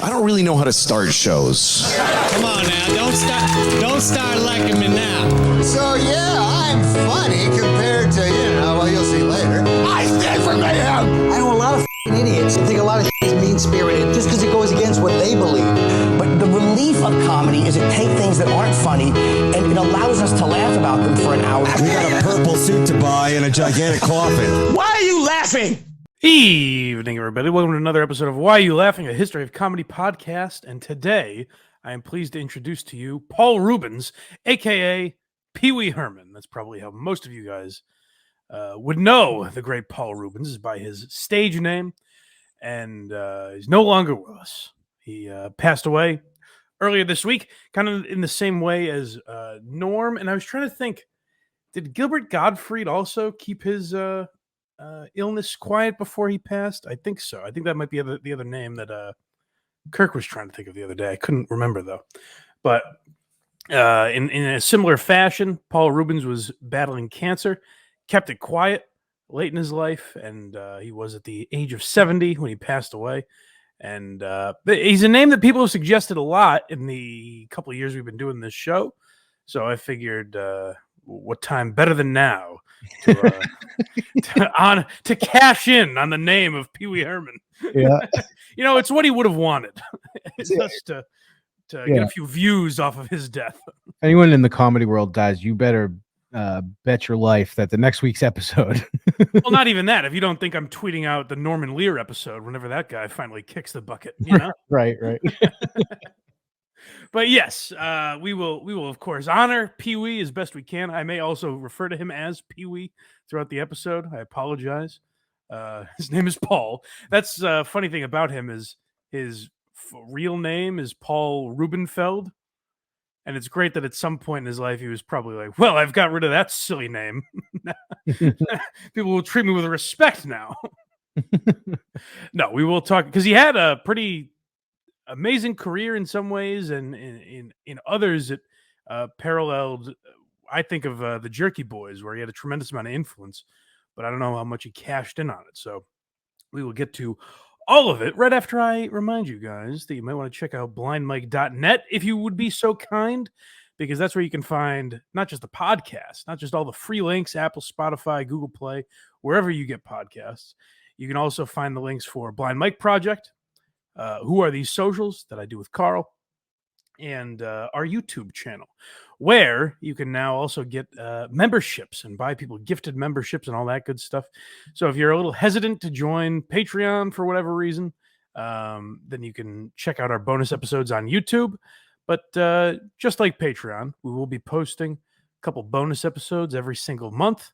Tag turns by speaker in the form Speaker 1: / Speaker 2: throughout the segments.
Speaker 1: I don't really know how to start shows.
Speaker 2: Come on now, don't start liking me now.
Speaker 3: So yeah, I'm funny compared to, well, you'll see later. I stand for mayhem! I know a lot of idiots who think a lot of is mean-spirited just because it goes against what they believe. But the relief of comedy is it takes things that aren't funny and it allows us to laugh about them for an hour.
Speaker 4: We got a purple suit to buy and a gigantic coffin.
Speaker 3: Why are you laughing?
Speaker 5: Evening, everybody. Welcome to another episode of Why Are You Laughing, a History of Comedy podcast. And today, I am pleased to introduce to you Paul Reubens, a.k.a. Pee-wee Herman. That's probably how most of you guys would know the great Paul Reubens is by his stage name. And he's no longer with us. He passed away earlier this week, kind of in the same way as Norm. And I was trying to think, did Gilbert Gottfried also keep his illness quiet before he passed? I think so. I think that might be the other name that Kirk was trying to think of the other day. I couldn't remember, though. But in a similar fashion, Paul Reubens was battling cancer, kept it quiet late in his life, and he was at the age of 70 when he passed away. And he's a name that people have suggested a lot in the couple of years we've been doing this show. So I figured, what time better than now to cash in on the name of Pee-wee Herman?
Speaker 6: Yeah,
Speaker 5: it's what he would have wanted. It's just to get a few views off of his death.
Speaker 6: Anyone in the comedy world dies, you better bet your life that the next week's episode.
Speaker 5: Well, not even that. If you don't think I'm tweeting out the Norman Lear episode whenever that guy finally kicks the bucket,
Speaker 6: Right.
Speaker 5: But yes, we will of course honor Pee-wee as best we can. I may also refer to him as Pee-wee throughout the episode. I apologize. His name is Paul. That's a funny thing about him is his real name is Paul Rubenfeld. And it's great that at some point in his life, he was probably like, well, I've got rid of that silly name. People will treat me with respect now. No, we will talk because he had a pretty amazing career in some ways. And in others, it paralleled, I think, of the Jerky Boys, where he had a tremendous amount of influence. But I don't know how much he cashed in on it. So we will get to all of it right after I remind you guys that you might want to check out blindmike.net if you would be so kind, because that's where you can find not just the podcast, not just all the free links, Apple, Spotify, Google Play, wherever you get podcasts. You can also find the links for Blind Mike Project, Who Are These Socials that I do with Carl, and our YouTube channel, where you can now also get memberships and buy people gifted memberships and all that good stuff. So if you're a little hesitant to join Patreon for whatever reason, then you can check out our bonus episodes on YouTube. But just like Patreon, we will be posting a couple bonus episodes every single month,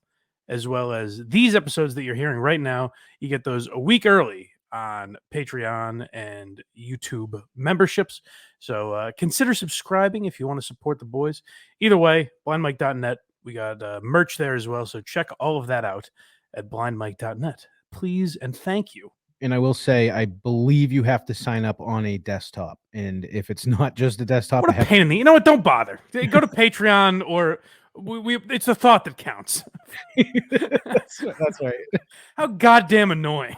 Speaker 5: as well as these episodes that you're hearing right now. You get those a week early on Patreon and YouTube memberships. So consider subscribing if you want to support the boys. Either way, blindmike.net. We got merch there as well. So check all of that out at blindmike.net. Please and thank you.
Speaker 6: And I will say, I believe you have to sign up on a desktop. And if it's not just a desktop,
Speaker 5: what a pain in the... You know what? Don't bother. Go to Patreon or... it's the thought that counts.
Speaker 6: That's right.
Speaker 5: How goddamn annoying.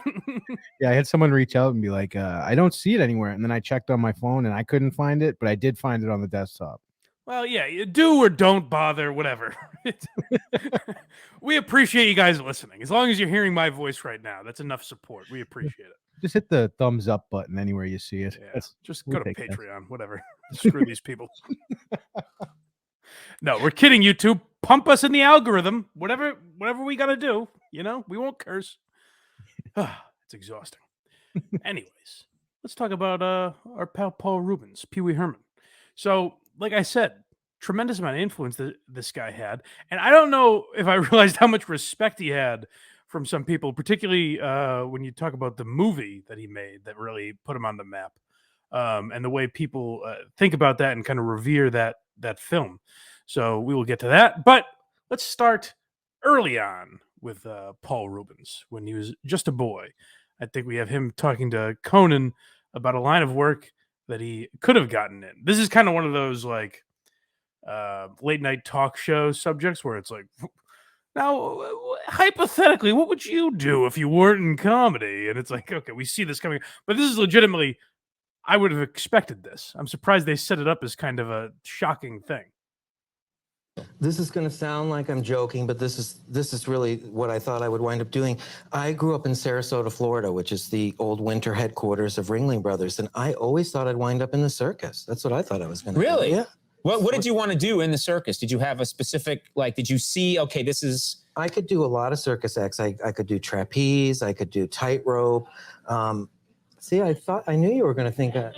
Speaker 6: Yeah, I had someone reach out and be like, I don't see it anywhere. And then I checked on my phone and I couldn't find it, but I did find it on the desktop. Well,
Speaker 5: yeah, you do or don't bother, whatever. We appreciate you guys listening. As long as you're hearing my voice right now, that's enough support. We appreciate it.
Speaker 6: Just hit the thumbs up button anywhere you see it.
Speaker 5: Yeah, just go to Patreon, whatever. Screw these people. No, we're kidding, YouTube. Pump us in the algorithm. Whatever we got to do, we won't curse. It's exhausting. Anyways, let's talk about our pal Paul Reubens, Pee-wee Herman. So, like I said, tremendous amount of influence that this guy had. And I don't know if I realized how much respect he had from some people, particularly when you talk about the movie that he made that really put him on the map. And the way people think about that and kind of revere that film. So we will get to that. But let's start early on with Paul Reubens when he was just a boy. I think we have him talking to Conan about a line of work that he could have gotten in. This is kind of one of those like late night talk show subjects where it's like, now, hypothetically, what would you do if you weren't in comedy? And it's like, okay, we see this coming. But this is legitimately, I would have expected this. I'm surprised they set it up as kind of a shocking thing.
Speaker 7: This is going to sound like I'm joking, but this is really what I thought I would wind up doing. I grew up in Sarasota, Florida, which is the old winter headquarters of Ringling Brothers, and I always thought I'd wind up in the circus. That's what I thought I was going to do.
Speaker 8: Really?
Speaker 7: Yeah.
Speaker 8: What did you want to do in the circus? Did you have a specific, like, did you see, okay, this is...
Speaker 7: I could do a lot of circus acts. I could do trapeze. I could do tightrope. See, I knew you were going to think that.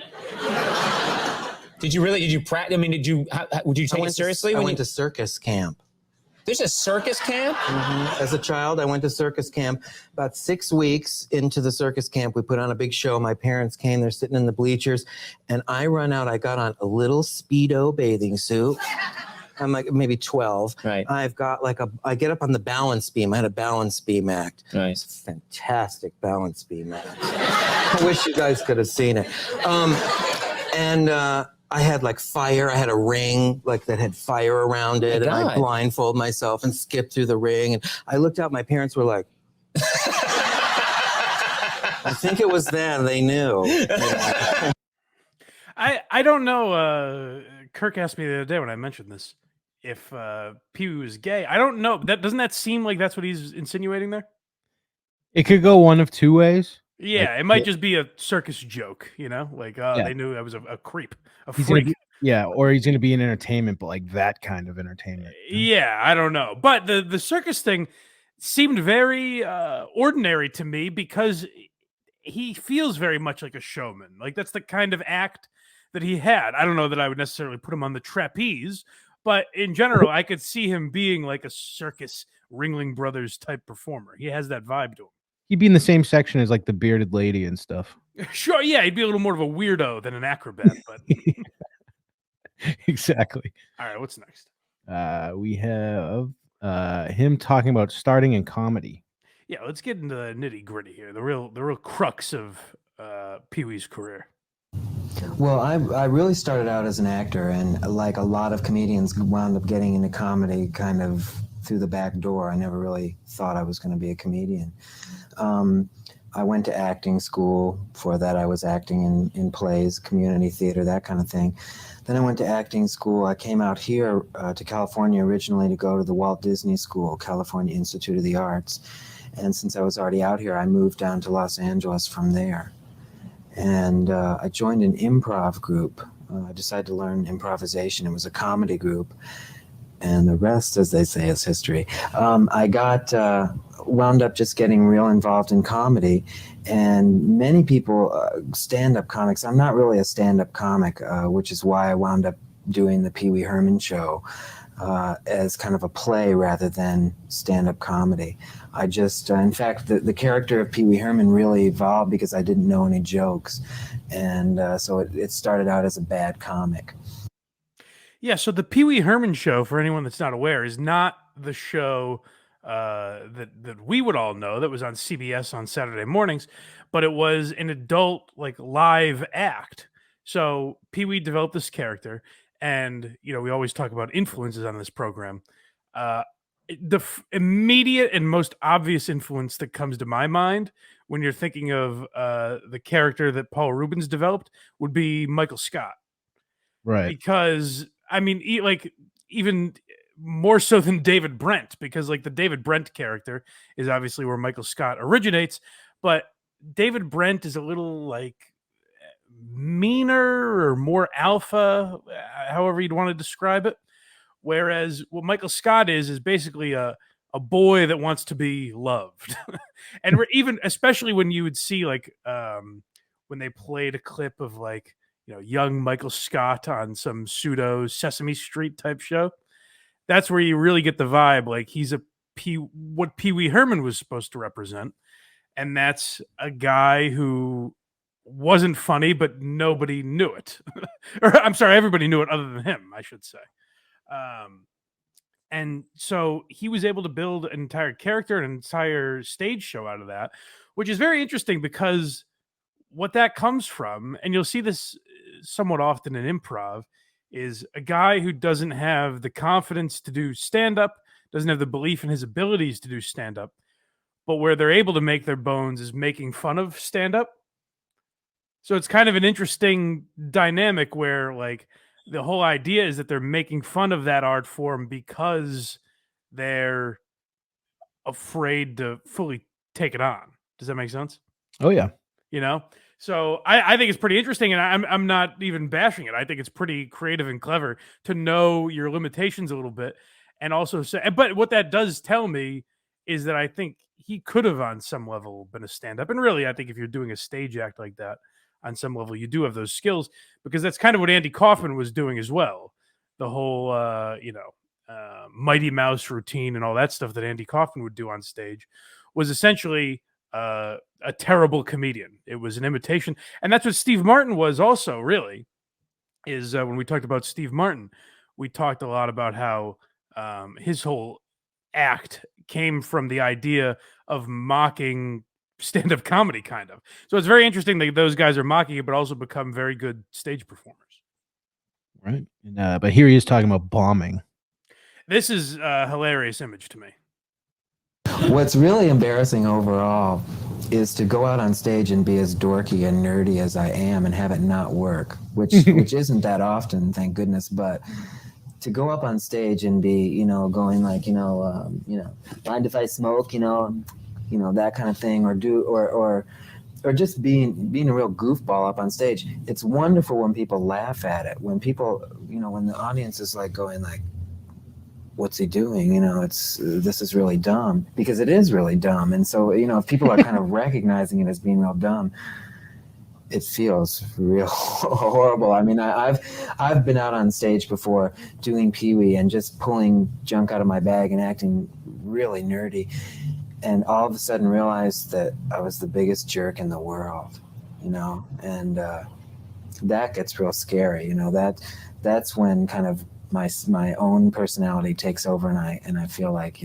Speaker 8: Did you practice? I mean, would you take it seriously?
Speaker 7: I went to circus camp.
Speaker 8: There's a circus camp?
Speaker 7: Mm-hmm. As a child, I went to circus camp. About 6 weeks into the circus camp, we put on a big show. My parents came, they're sitting in the bleachers, and I got on a little Speedo bathing suit. I'm like maybe 12.
Speaker 8: Right.
Speaker 7: I get up on the balance beam. I had a balance beam act.
Speaker 8: Nice.
Speaker 7: It's a fantastic balance beam act. I wish you guys could have seen it. I had like fire. I had a ring that had fire around it, and I blindfold myself and skip through the ring. And I looked out. My parents were like, I think it was them. They knew.
Speaker 5: I don't know. Kirk asked me the other day when I mentioned this if Pee-wee was gay. I don't know. Doesn't that seem like that's what he's insinuating there?
Speaker 6: It could go one of two ways.
Speaker 5: Yeah, it might just be a circus joke, they knew I was a creep, a freak.
Speaker 6: Or he's going to be in entertainment, but like that kind of entertainment.
Speaker 5: Yeah, I don't know. But the circus thing seemed very ordinary to me because he feels very much like a showman. Like that's the kind of act that he had. I don't know that I would necessarily put him on the trapeze, but in general, I could see him being like a circus Ringling Brothers type performer. He has that vibe to him.
Speaker 6: He'd be in the same section as like the bearded lady and stuff.
Speaker 5: Sure, yeah, he'd be a little more of a weirdo than an acrobat, but
Speaker 6: exactly.
Speaker 5: All right, what's next?
Speaker 6: We have him talking about starting in comedy.
Speaker 5: Yeah, let's get into the nitty gritty here. The real crux of Pee-wee's career.
Speaker 7: Well, I really started out as an actor, and like a lot of comedians wound up getting into comedy kind of through the back door. I never really thought I was going to be a comedian. I went to acting school. For that, I was acting in plays, community theater, that kind of thing. Then I went to acting school. I came out here to California originally to go to the Walt Disney School, California Institute of the Arts. And since I was already out here, I moved down to Los Angeles from there. And I joined an improv group. I decided to learn improvisation. It was a comedy group. And the rest, as they say, is history. I wound up just getting real involved in comedy. And many people, stand-up comics, I'm not really a stand-up comic, which is why I wound up doing the Pee-wee Herman show as kind of a play rather than stand-up comedy. I just, in fact, the character of Pee-wee Herman really evolved because I didn't know any jokes. And so it started out as a bad comic.
Speaker 5: Yeah, so the Pee-wee Herman show, for anyone that's not aware, is not the show that we would all know that was on CBS on Saturday mornings, but it was an adult live act. So Pee-wee developed this character, and we always talk about influences on this program. The immediate and most obvious influence that comes to my mind when you're thinking of the character that Paul Reubens developed would be Michael Scott,
Speaker 6: right?
Speaker 5: Because I mean, even more so than David Brent, because the David Brent character is obviously where Michael Scott originates, but David Brent is a little meaner or more alpha, however you'd want to describe it. Whereas what Michael Scott is basically a boy that wants to be loved. And even, especially when you would see when they played a clip of young Michael Scott on some pseudo Sesame Street type show, that's where you really get the vibe. He's what Pee-wee Herman was supposed to represent. And that's a guy who wasn't funny, but nobody knew it. Or I'm sorry, everybody knew it other than him, I should say. And so he was able to build an entire character, an entire stage show out of that, which is very interesting because what that comes from, and you'll see this somewhat often in improv, is a guy who doesn't have the confidence to do stand-up, doesn't have the belief in his abilities to do stand-up, but where they're able to make their bones is making fun of stand-up. So it's kind of an interesting dynamic where like the whole idea is that they're making fun of that art form because they're afraid to fully take it on. Does that make sense?
Speaker 6: Oh yeah.
Speaker 5: You know? So I think it's pretty interesting, and I'm not even bashing it. I think it's pretty creative and clever to know your limitations a little bit, and also say. But what that does tell me is that I think he could have, on some level, been a stand-up. And really, I think if you're doing a stage act like that, on some level, you do have those skills, because that's kind of what Andy Kaufman was doing as well. The whole, Mighty Mouse routine and all that stuff that Andy Kaufman would do on stage was essentially a terrible comedian. It was an imitation, and that's what Steve Martin was also. Really, is when we talked about Steve Martin, we talked a lot about how his whole act came from the idea of mocking stand-up comedy, kind of. So it's very interesting that those guys are mocking it, but also become very good stage performers.
Speaker 6: Right. And, but here he is talking about bombing.
Speaker 5: This is a hilarious image to me.
Speaker 7: What's really embarrassing overall is to go out on stage and be as dorky and nerdy as I am and have it not work, which isn't that often, thank goodness. But to go up on stage and be, going like, mind if I smoke, that kind of thing, or just being a real goofball up on stage. It's wonderful when people laugh at it. When people, when the audience is like going like, what's he doing? This is really dumb, because it is really dumb. And so, if people are kind of recognizing it as being real dumb, it feels real horrible. I mean, I've been out on stage before doing Pee-wee and just pulling junk out of my bag and acting really nerdy, and all of a sudden realized that I was the biggest jerk in the world, and that gets real scary. That's when kind of my own personality takes over, and I feel like,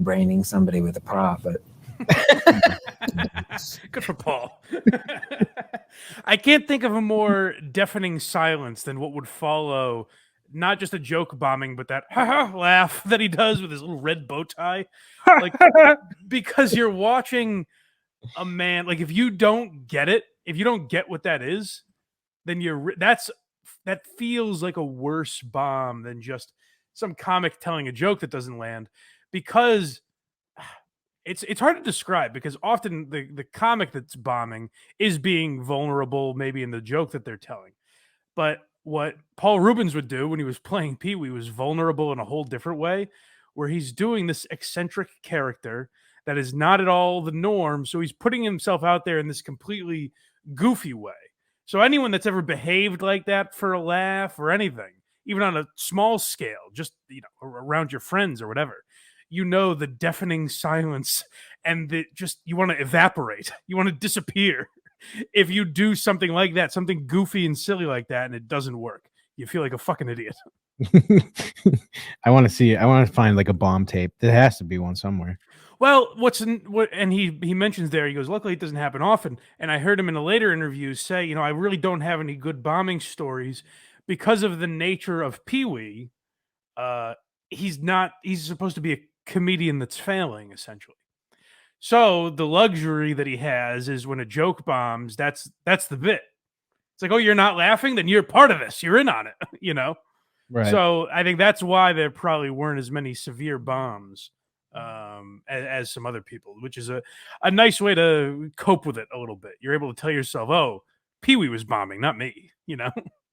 Speaker 7: braining somebody with a prop. But
Speaker 5: good for Paul. I can't think of a more deafening silence than what would follow, not just a joke bombing, but that laugh that he does with his little red bow tie. Like, because you're watching a man, like, if you don't get it, if you don't get what that is, then that feels like a worse bomb than just some comic telling a joke that doesn't land, because it's hard to describe, because often the comic that's bombing is being vulnerable, maybe in the joke that they're telling. But what Paul Reubens would do when he was playing Pee-wee was vulnerable in a whole different way, where he's doing this eccentric character that is not at all the norm. So he's putting himself out there in this completely goofy way. So anyone that's ever behaved like that for a laugh or anything, even on a small scale, just, around your friends or whatever, the deafening silence, and you want to evaporate. You want to disappear. If you do something like that, something goofy and silly like that, and it doesn't work, you feel like a fucking idiot.
Speaker 6: I want to find like a bomb tape. There has to be one somewhere.
Speaker 5: Well, and he mentions there, he goes, luckily it doesn't happen often. And I heard him in a later interview say, I really don't have any good bombing stories because of the nature of Pee-wee. He's supposed to be a comedian that's failing, essentially. So the luxury that he has is when a joke bombs, that's the bit. It's like, oh, you're not laughing? Then you're part of this. You're in on it,
Speaker 6: Right.
Speaker 5: So I think that's why there probably weren't as many severe bombs as some other people, which is a nice way to cope with it a little bit. You're able to tell yourself, oh, Pee-wee was bombing, not me,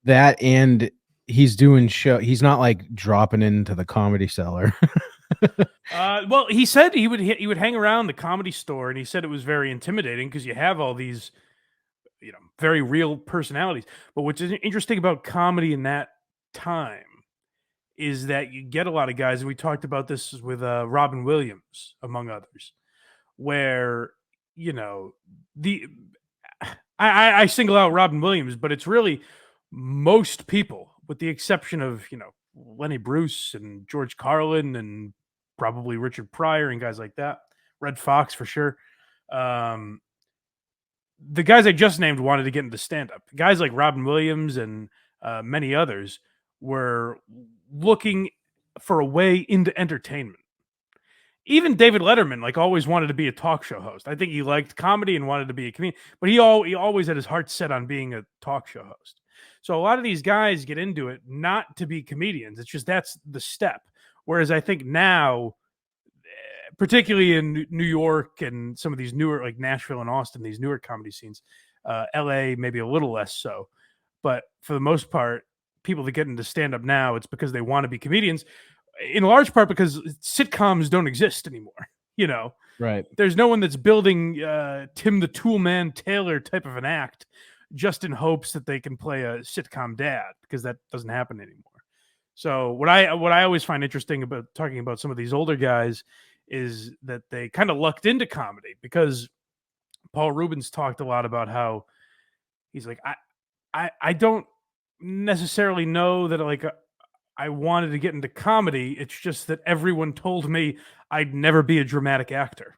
Speaker 6: That, and he's doing he's not like dropping into the Comedy Cellar.
Speaker 5: Well, he said he would hang around the Comedy Store, and he said it was very intimidating because you have all these, very real personalities. But what's interesting about comedy in that time is that you get a lot of guys, and we talked about this with Robin Williams, among others, where, I single out Robin Williams, but it's really most people, with the exception of, Lenny Bruce and George Carlin and probably Richard Pryor and guys like that, Red Fox for sure. The guys I just named wanted to get into stand-up. Guys like Robin Williams and many others were looking for a way into entertainment. even David Letterman, like, always wanted to be a talk show host. I think he liked comedy and wanted to be a comedian, but he always had his heart set on being a talk show host. So a lot of these guys get into it not to be comedians. It's just that's the step. Whereas I think now, particularly in New York and some of these newer, like Nashville and Austin, these newer comedy scenes, LA maybe a little less so, but for the most part, people that get into stand up now, it's because they want to be comedians, in large part because sitcoms don't exist anymore. You know,
Speaker 6: Right.
Speaker 5: there's no one that's building Tim the Toolman Taylor type of an act just in hopes that they can play a sitcom dad, because that doesn't happen anymore. So what I always find interesting about talking about some of these older guys is that they kind of lucked into comedy, because Paul Reubens talked a lot about how he's like, I don't necessarily know that like I wanted to get into comedy. It's just that everyone told me I'd never be a dramatic actor,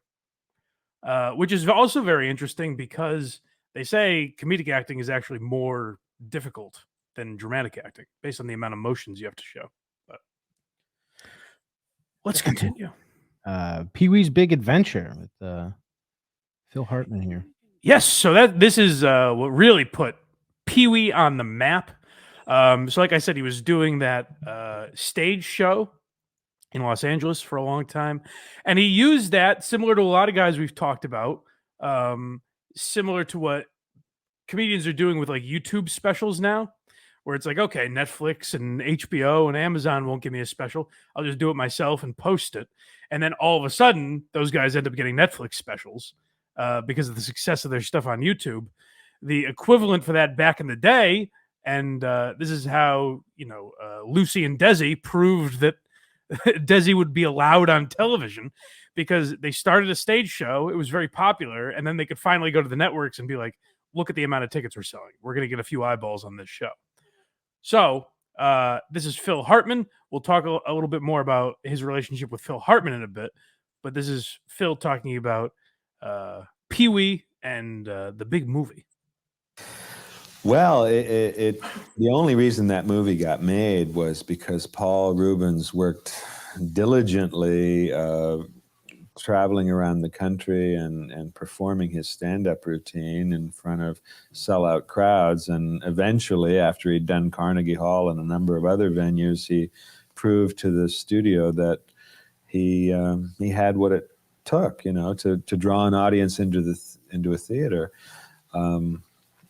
Speaker 5: which is also very interesting, because they say comedic acting is actually more difficult than dramatic acting based on the amount of emotions you have to show. But let's continue.
Speaker 6: Pee-wee's Big Adventure with Phil Hartman here.
Speaker 5: Yes, so this is what really put Pee-wee on the map. So like I said, he was doing that stage show in Los Angeles for a long time, and he used that similar to a lot of guys we've talked about, similar to what comedians are doing with like YouTube specials now, where it's like, okay, Netflix and HBO and Amazon won't give me a special. I'll just do it myself and post it. And then all of a sudden, those guys end up getting Netflix specials because of the success of their stuff on YouTube. The equivalent for that back in the day, and this is how, Lucy and Desi proved that Desi would be allowed on television, because they started a stage show. It was very popular. And then they could finally go to the networks and be like, look at the amount of tickets we're selling. We're going to get a few eyeballs on this show. So this is Phil Hartman. We'll talk a little bit more about his relationship with Phil Hartman in a bit, but this is Phil talking about Pee-wee and the big movie.
Speaker 9: Well, the only reason that movie got made was because Paul Reubens worked diligently traveling around the country and performing his stand-up routine in front of sellout crowds. And eventually, after he'd done Carnegie Hall and a number of other venues, he proved to the studio that he had what it took, to draw an audience into a theater.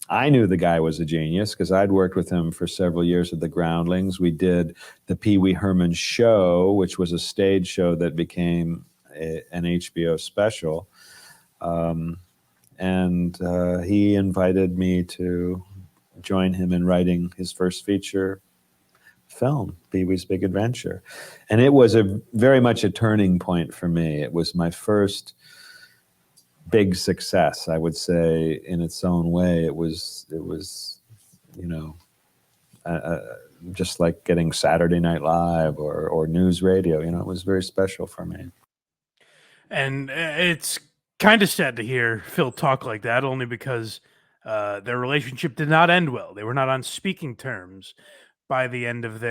Speaker 9: I knew the guy was a genius because I'd worked with him for several years at the Groundlings. We did the Pee-wee Herman show, which was a stage show that became an HBO special. And he invited me to join him in writing his first feature film, Pee-wee's Big Adventure. And it was very much a turning point for me. It was my first big success, I would say, in its own way. It was just like getting Saturday Night Live or news radio. It was very special for me.
Speaker 5: And it's kind of sad to hear Phil talk like that, only because their relationship did not end well. They were not on speaking terms by the end of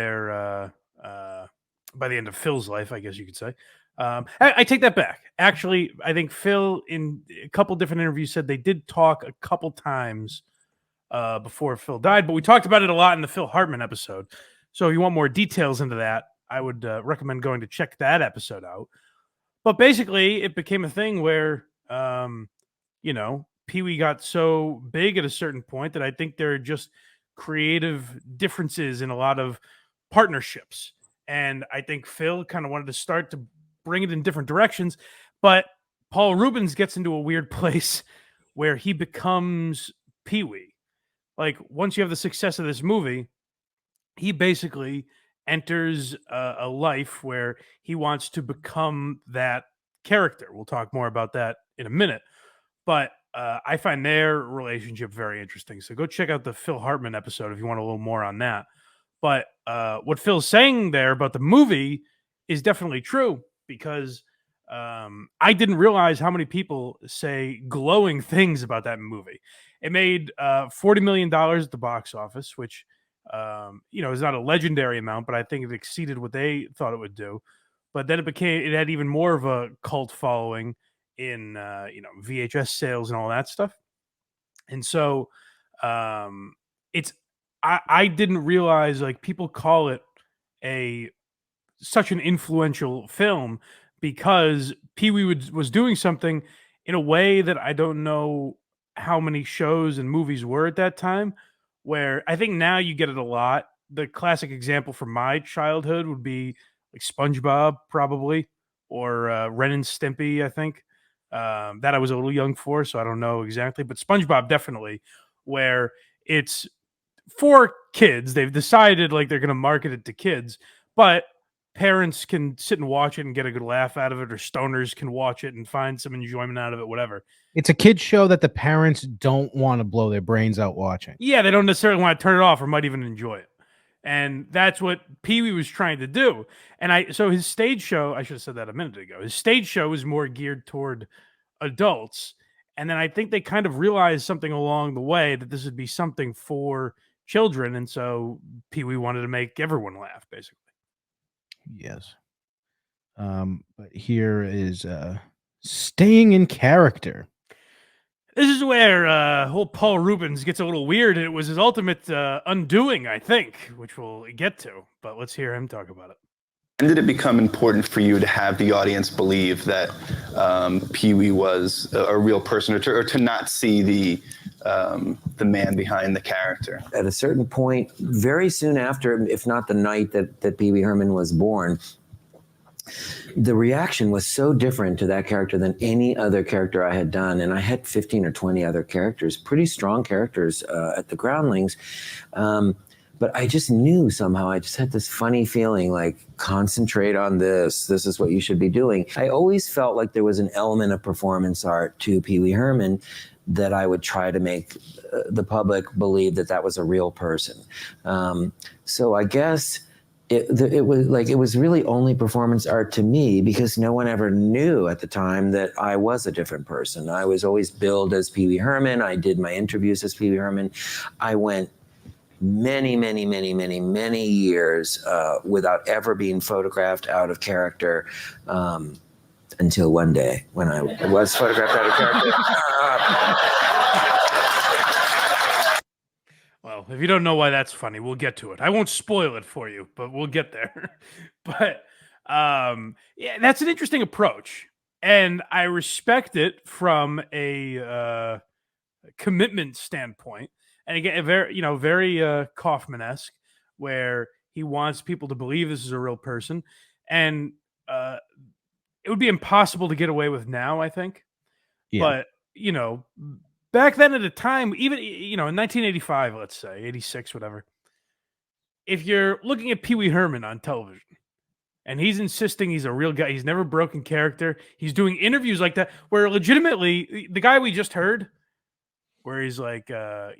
Speaker 5: Phil's life, I guess you could say. I take that back. Actually, I think Phil, in a couple different interviews, said they did talk a couple times before Phil died, but we talked about it a lot in the Phil Hartman episode. So if you want more details into that, I would recommend going to check that episode out. But basically, it became a thing where, Pee-wee got so big at a certain point that I think there are just creative differences in a lot of partnerships. And I think Phil kind of wanted to start to bring it in different directions. But Paul Reubens gets into a weird place where he becomes Pee-wee. Like, once you have the success of this movie, he basically enters a life where he wants to become that character. We'll talk more about that in a minute. But I find their relationship very interesting. So go check out the Phil Hartman episode if you want a little more on that. But what Phil's saying there about the movie is definitely true, because I didn't realize how many people say glowing things about that movie. It made $40 million at the box office, which is not a legendary amount, but I think it exceeded what they thought it would do. but then it had even more of a cult following in VHS sales and all that stuff. And so it's I didn't realize, like, people call it such an influential film because Pee-wee was doing something in a way that I don't know how many shows and movies were at that time, where I think now you get it a lot. The classic example from my childhood would be like SpongeBob, probably, or Ren and Stimpy, I think. That I was a little young for, so I don't know exactly, but SpongeBob definitely, where it's for kids. They've decided like they're going to market it to kids, but parents can sit and watch it and get a good laugh out of it, or stoners can watch it and find some enjoyment out of it, whatever.
Speaker 6: It's a kid show that the parents don't want to blow their brains out watching.
Speaker 5: Yeah, they don't necessarily want to turn it off or might even enjoy it. And that's what Pee-wee was trying to do. And so his stage show, I should have said that a minute ago, his stage show is more geared toward adults. And then I think they kind of realized something along the way that this would be something for children. And so Pee-wee wanted to make everyone laugh, basically.
Speaker 6: Yes. But here is staying in character.
Speaker 5: This is where old Paul Reubens gets a little weird, and it was his ultimate undoing, I think, which we'll get to. But let's hear him talk about it.
Speaker 10: When did it become important for you to have the audience believe that Pee-wee was a real person, or to not see the man behind the character?
Speaker 7: At a certain point, very soon after, if not the night that Pee-wee Herman was born, the reaction was so different to that character than any other character I had done. And I had 15 or 20 other characters, pretty strong characters at the Groundlings. But I just knew somehow, I just had this funny feeling like, concentrate on this. This is what you should be doing. I always felt like there was an element of performance art to Pee-wee Herman that I would try to make the public believe that that was a real person. So I guess it was really only performance art to me because no one ever knew at the time that I was a different person. I was always billed as Pee-wee Herman. I did my interviews as Pee-wee Herman. I went many years without ever being photographed out of character until one day when I was photographed out of character.
Speaker 5: Well, if you don't know why that's funny, we'll get to it. I won't spoil it for you, but we'll get there. But yeah, that's an interesting approach, and I respect it from a commitment standpoint. And again, very Kaufman-esque, where he wants people to believe this is a real person, and it would be impossible to get away with now, I think. Yeah. But back then at a time, even in 1985, let's say 86, whatever. If you're looking at Pee-wee Herman on television, and he's insisting he's a real guy, he's never broken character, he's doing interviews like that, where legitimately the guy we just heard, where he's like, well,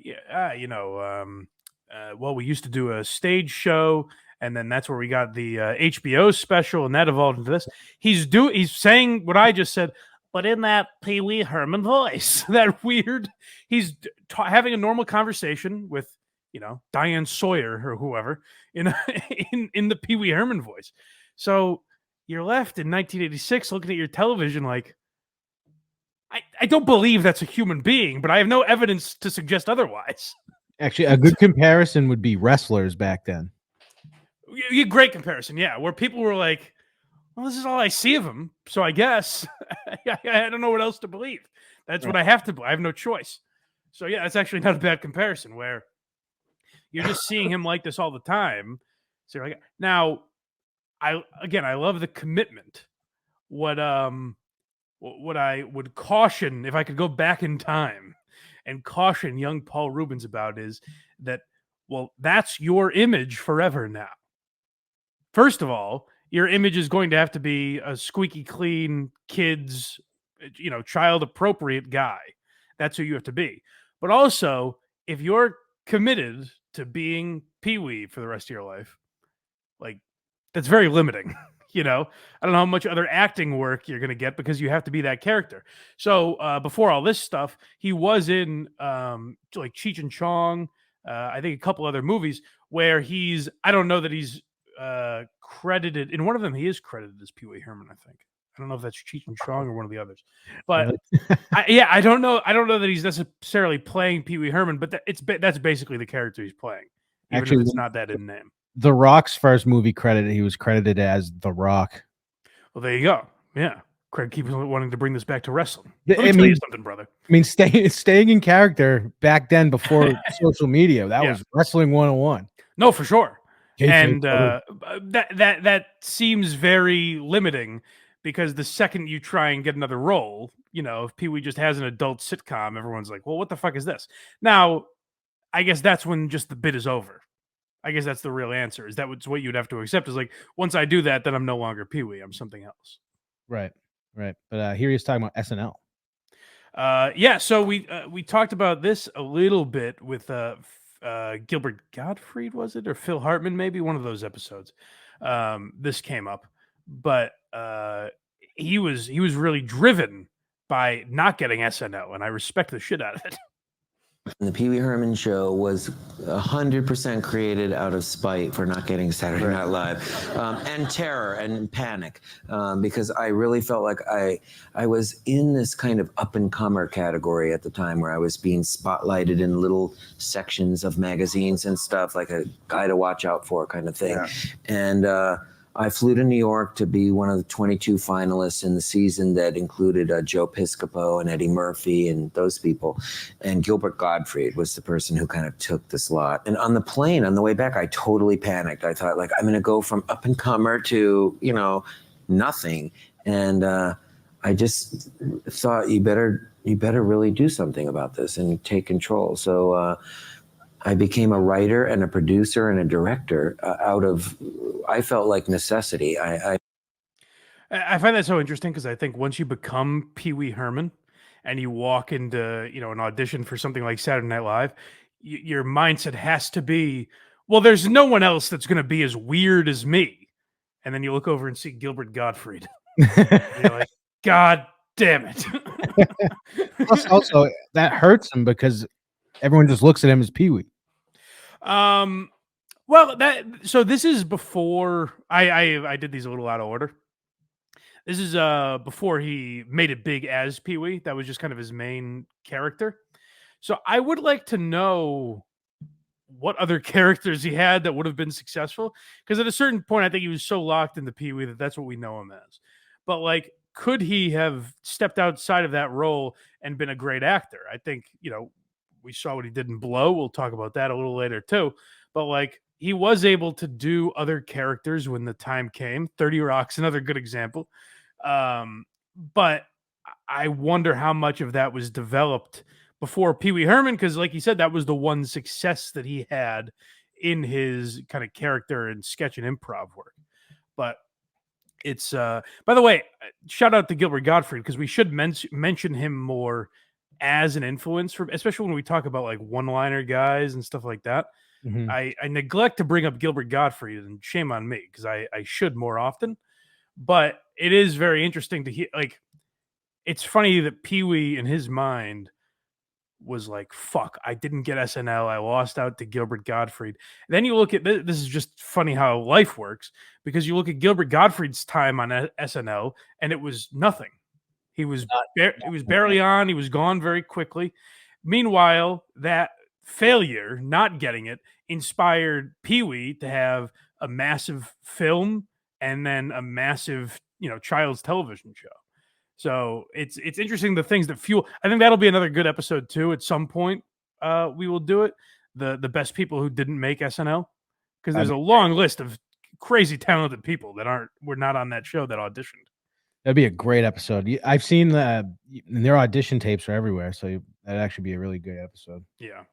Speaker 5: we used to do a stage show, and then that's where we got the HBO special, and that evolved into this. He's saying what I just said, but in that Pee-wee Herman voice, that weird. He's having a normal conversation with, Diane Sawyer or whoever in the Pee-wee Herman voice. So you're left in 1986 looking at your television like, I don't believe that's a human being, but I have no evidence to suggest otherwise.
Speaker 6: Actually, a good comparison would be wrestlers back then.
Speaker 5: Great comparison, yeah, where people were like, well, this is all I see of him, so I guess I don't know what else to believe. That's what I have to believe. I have no choice. So yeah, that's actually not a bad comparison, where you're just seeing him like this all the time. So you're like, now, I love the commitment. What I would caution, if I could go back in time and caution young Paul Reubens about, is that, well, that's your image forever now. First of all, your image is going to have to be a squeaky clean, kids, child appropriate guy. That's who you have to be. But also, if you're committed to being Pee-wee for the rest of your life, like, that's very limiting. I don't know how much other acting work you're going to get because you have to be that character. So before all this stuff, he was in like Cheech and Chong, I think a couple other movies where I don't know that he's credited in one of them. He is credited as Pee-wee Herman, I think. I don't know if that's Cheech and Chong or one of the others, but I don't know. I don't know that he's necessarily playing Pee-wee Herman, but that's basically the character he's playing. Even
Speaker 6: Actually,
Speaker 5: if it's not that in name.
Speaker 6: The Rock's first movie credit, he was credited as The Rock.
Speaker 5: Well, there you go. Yeah, Craig keeps wanting to bring this back to wrestling.
Speaker 6: I
Speaker 5: Let me tell you something, brother.
Speaker 6: I mean, staying in character back then before social media, that was wrestling 101.
Speaker 5: No, for sure. And
Speaker 6: brother.
Speaker 5: that seems very limiting because the second you try and get another role, if Pee-wee just has an adult sitcom, everyone's like, well, what the fuck is this? Now, I guess that's when just the bit is over. I guess that's the real answer. Is that what you'd have to accept? Is like, once I do that, then I'm no longer Pee-wee. I'm something else.
Speaker 6: Right. But here he's talking about SNL.
Speaker 5: So we talked about this a little bit with Gilbert Gottfried, was it, or Phil Hartman? Maybe one of those episodes. This came up, but he was really driven by not getting SNL, and I respect the shit out of it.
Speaker 7: The Pee-wee Herman show was 100% created out of spite for not getting Saturday Night Live, and terror and panic, because I really felt like I was in this kind of up-and-comer category at the time where I was being spotlighted in little sections of magazines and stuff, like a guy to watch out for kind of thing. Yeah. And I flew to New York to be one of the 22 finalists in the season that included Joe Piscopo and Eddie Murphy and those people. And Gilbert Gottfried was the person who kind of took the slot. And on the plane, on the way back, I totally panicked. I thought, like, I'm going to go from up and comer to, nothing. And I just thought you better really do something about this and take control. So I became a writer and a producer and a director out of, I felt like necessity. I
Speaker 5: find that so interesting because I think once you become Pee-wee Herman and you walk into, an audition for something like Saturday Night Live, your mindset has to be, well, there's no one else that's going to be as weird as me. And then you look over and see Gilbert Gottfried. You're like, God damn it.
Speaker 6: also, that hurts him because everyone just looks at him as Pee-wee.
Speaker 5: So this is before I did these a little out of order. This is before he made it big as Pee-wee. That was just kind of his main character. So I would like to know what other characters he had that would have been successful. Because at a certain point, I think he was so locked into Pee-wee that's what we know him as. But like, could he have stepped outside of that role and been a great actor? I think, we saw what he did in Blow. We'll talk about that a little later too. But like, he was able to do other characters when the time came. 30 Rock's another good example. But I wonder how much of that was developed before Pee-wee Herman, because like you said, that was the one success that he had in his kind of character and sketch and improv work. But it's by the way, shout out to Gilbert Gottfried, because we should mention him more as an influence, especially when we talk about like one-liner guys and stuff like that. Mm-hmm. I neglect to bring up Gilbert Gottfried, and shame on me because I should more often. But it is very interesting to hear. Like, it's funny that Pee-wee in his mind was like, fuck, I didn't get SNL. I lost out to Gilbert Gottfried. And then you look at this is just funny how life works, because you look at Gilbert Gottfried's time on SNL and it was nothing. He was barely on. He was gone very quickly. Meanwhile, that failure, not getting it, inspired Pee-wee to have a massive film and then a massive, child's television show. So it's interesting, the things that fuel. I think that'll be another good episode too. At some point, we will do it. The best people who didn't make SNL, because there's a long list of crazy talented people that were not on that show that auditioned.
Speaker 6: That'd be a great episode. I've seen their audition tapes are everywhere, so that'd actually be a really good episode.
Speaker 5: Yeah.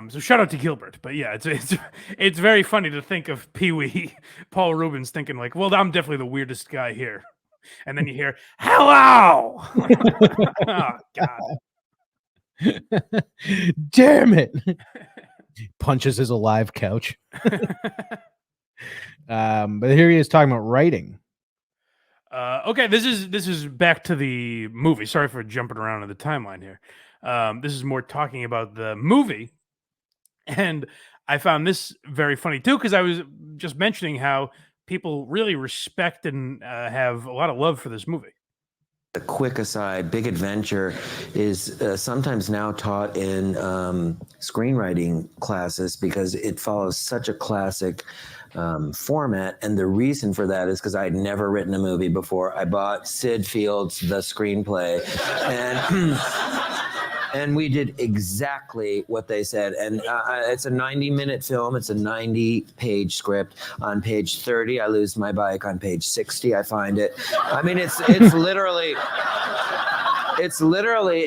Speaker 5: So shout out to Gilbert, but yeah, it's very funny to think of Pee-wee, Paul Reubens thinking like, well, I'm definitely the weirdest guy here. And then you hear, hello! Oh, God.
Speaker 6: Damn it. Punches his alive couch. But here he is talking about writing.
Speaker 5: Okay, this is back to the movie. Sorry for jumping around in the timeline here. This is more talking about the movie. And I found this very funny too, because I was just mentioning how people really respect and have a lot of love for this movie.
Speaker 7: A quick aside, Big Adventure is sometimes now taught in screenwriting classes because it follows such a classic format. And the reason for that is because I'd never written a movie before. I bought Sid Field's The Screenplay, and and we did exactly what they said. And it's a 90-minute film. It's a 90-page script. On page 30, I lose my bike. On page 60, I find it. I mean, it's literally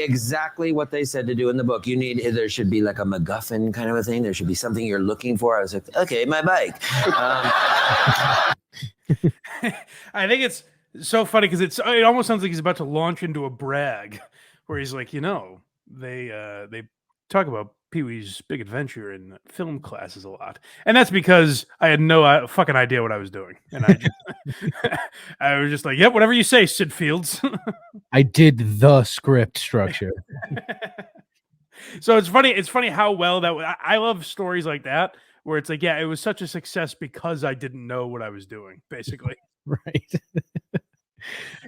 Speaker 7: exactly what they said to do in the book. There should be like a MacGuffin kind of a thing. There should be something you're looking for. I was like, okay, my bike.
Speaker 5: I think it's so funny because it almost sounds like he's about to launch into a brag where he's like, they talk about Pee-wee's Big Adventure in film classes a lot, and that's because I had no fucking idea what I was doing, and I was just like, "Yep, whatever you say, Sid Fields."
Speaker 6: I did the script structure.
Speaker 5: So it's funny. It's funny how well that I love stories like that where it's like, yeah, it was such a success because I didn't know what I was doing, basically.
Speaker 6: Right.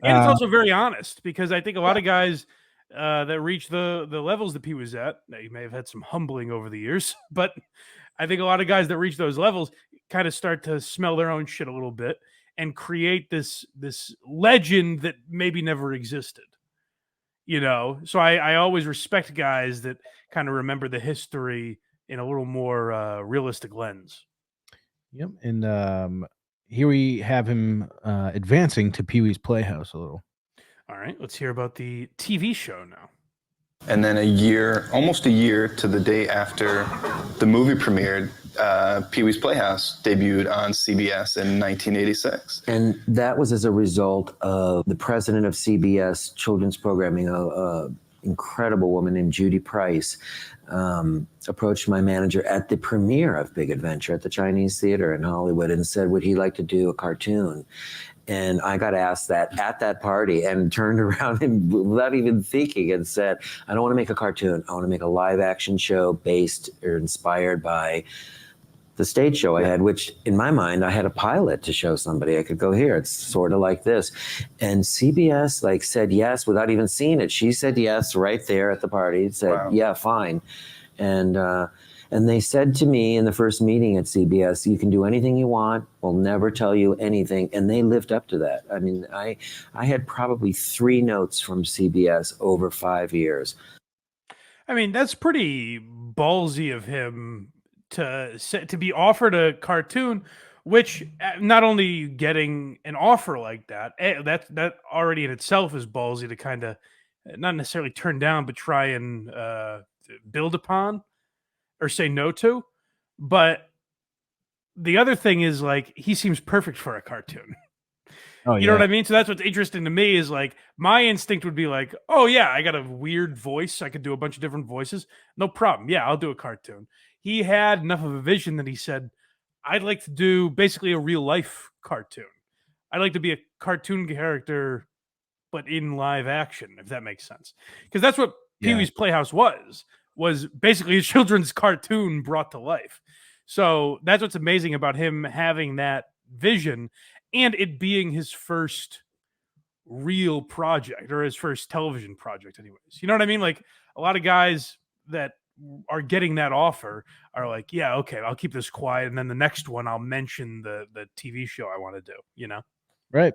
Speaker 5: And it's also very honest because I think a lot of guys that reach the levels that Pee was at, now you may have had some humbling over the years, but I think a lot of guys that reach those levels kind of start to smell their own shit a little bit and create this legend that maybe never existed. So I always respect guys that kind of remember the history in a little more realistic lens.
Speaker 6: Yep. And here we have him advancing to Pee-wee's Playhouse a little.
Speaker 5: All right, let's hear about the TV show now.
Speaker 10: And then almost a year to the day after the movie premiered, Pee-wee's Playhouse debuted on CBS in 1986.
Speaker 7: And that was as a result of the president of CBS Children's Programming, a incredible woman named Judy Price, approached my manager at the premiere of Big Adventure at the Chinese Theater in Hollywood and said, would he like to do a cartoon? And I got asked that at that party and turned around and without even thinking and said, I don't want to make a cartoon. I want to make a live action show based or inspired by the stage show I had, which in my mind, I had a pilot to show somebody. I could go here. It's sort of like this. And CBS said yes without even seeing it. She said yes right there at the party. Said, wow. Yeah, fine. And they said to me in the first meeting at CBS, you can do anything you want. We'll never tell you anything. And they lived up to that. I mean, I had probably 3 notes from CBS over 5 years.
Speaker 5: I mean, that's pretty ballsy of him to be offered a cartoon, which not only getting an offer like that, that already in itself is ballsy to kind of not necessarily turn down, but try and build upon or say no to. But the other thing is he seems perfect for a cartoon.
Speaker 6: Oh,
Speaker 5: you know what I mean? So that's what's interesting to me is my instinct would be oh yeah, I got a weird voice. I could do a bunch of different voices. No problem. Yeah, I'll do a cartoon. He had enough of a vision that he said, I'd like to do basically a real life cartoon. I'd like to be a cartoon character, but in live action, if that makes sense. Because that's what Pee-wee's Playhouse was basically a children's cartoon brought to life. So that's what's amazing about him having that vision and it being his first real project or his first television project anyways. You know what I mean? A lot of guys that are getting that offer are yeah, okay, I'll keep this quiet. And then the next one, I'll mention the TV show I want to do,
Speaker 6: Right.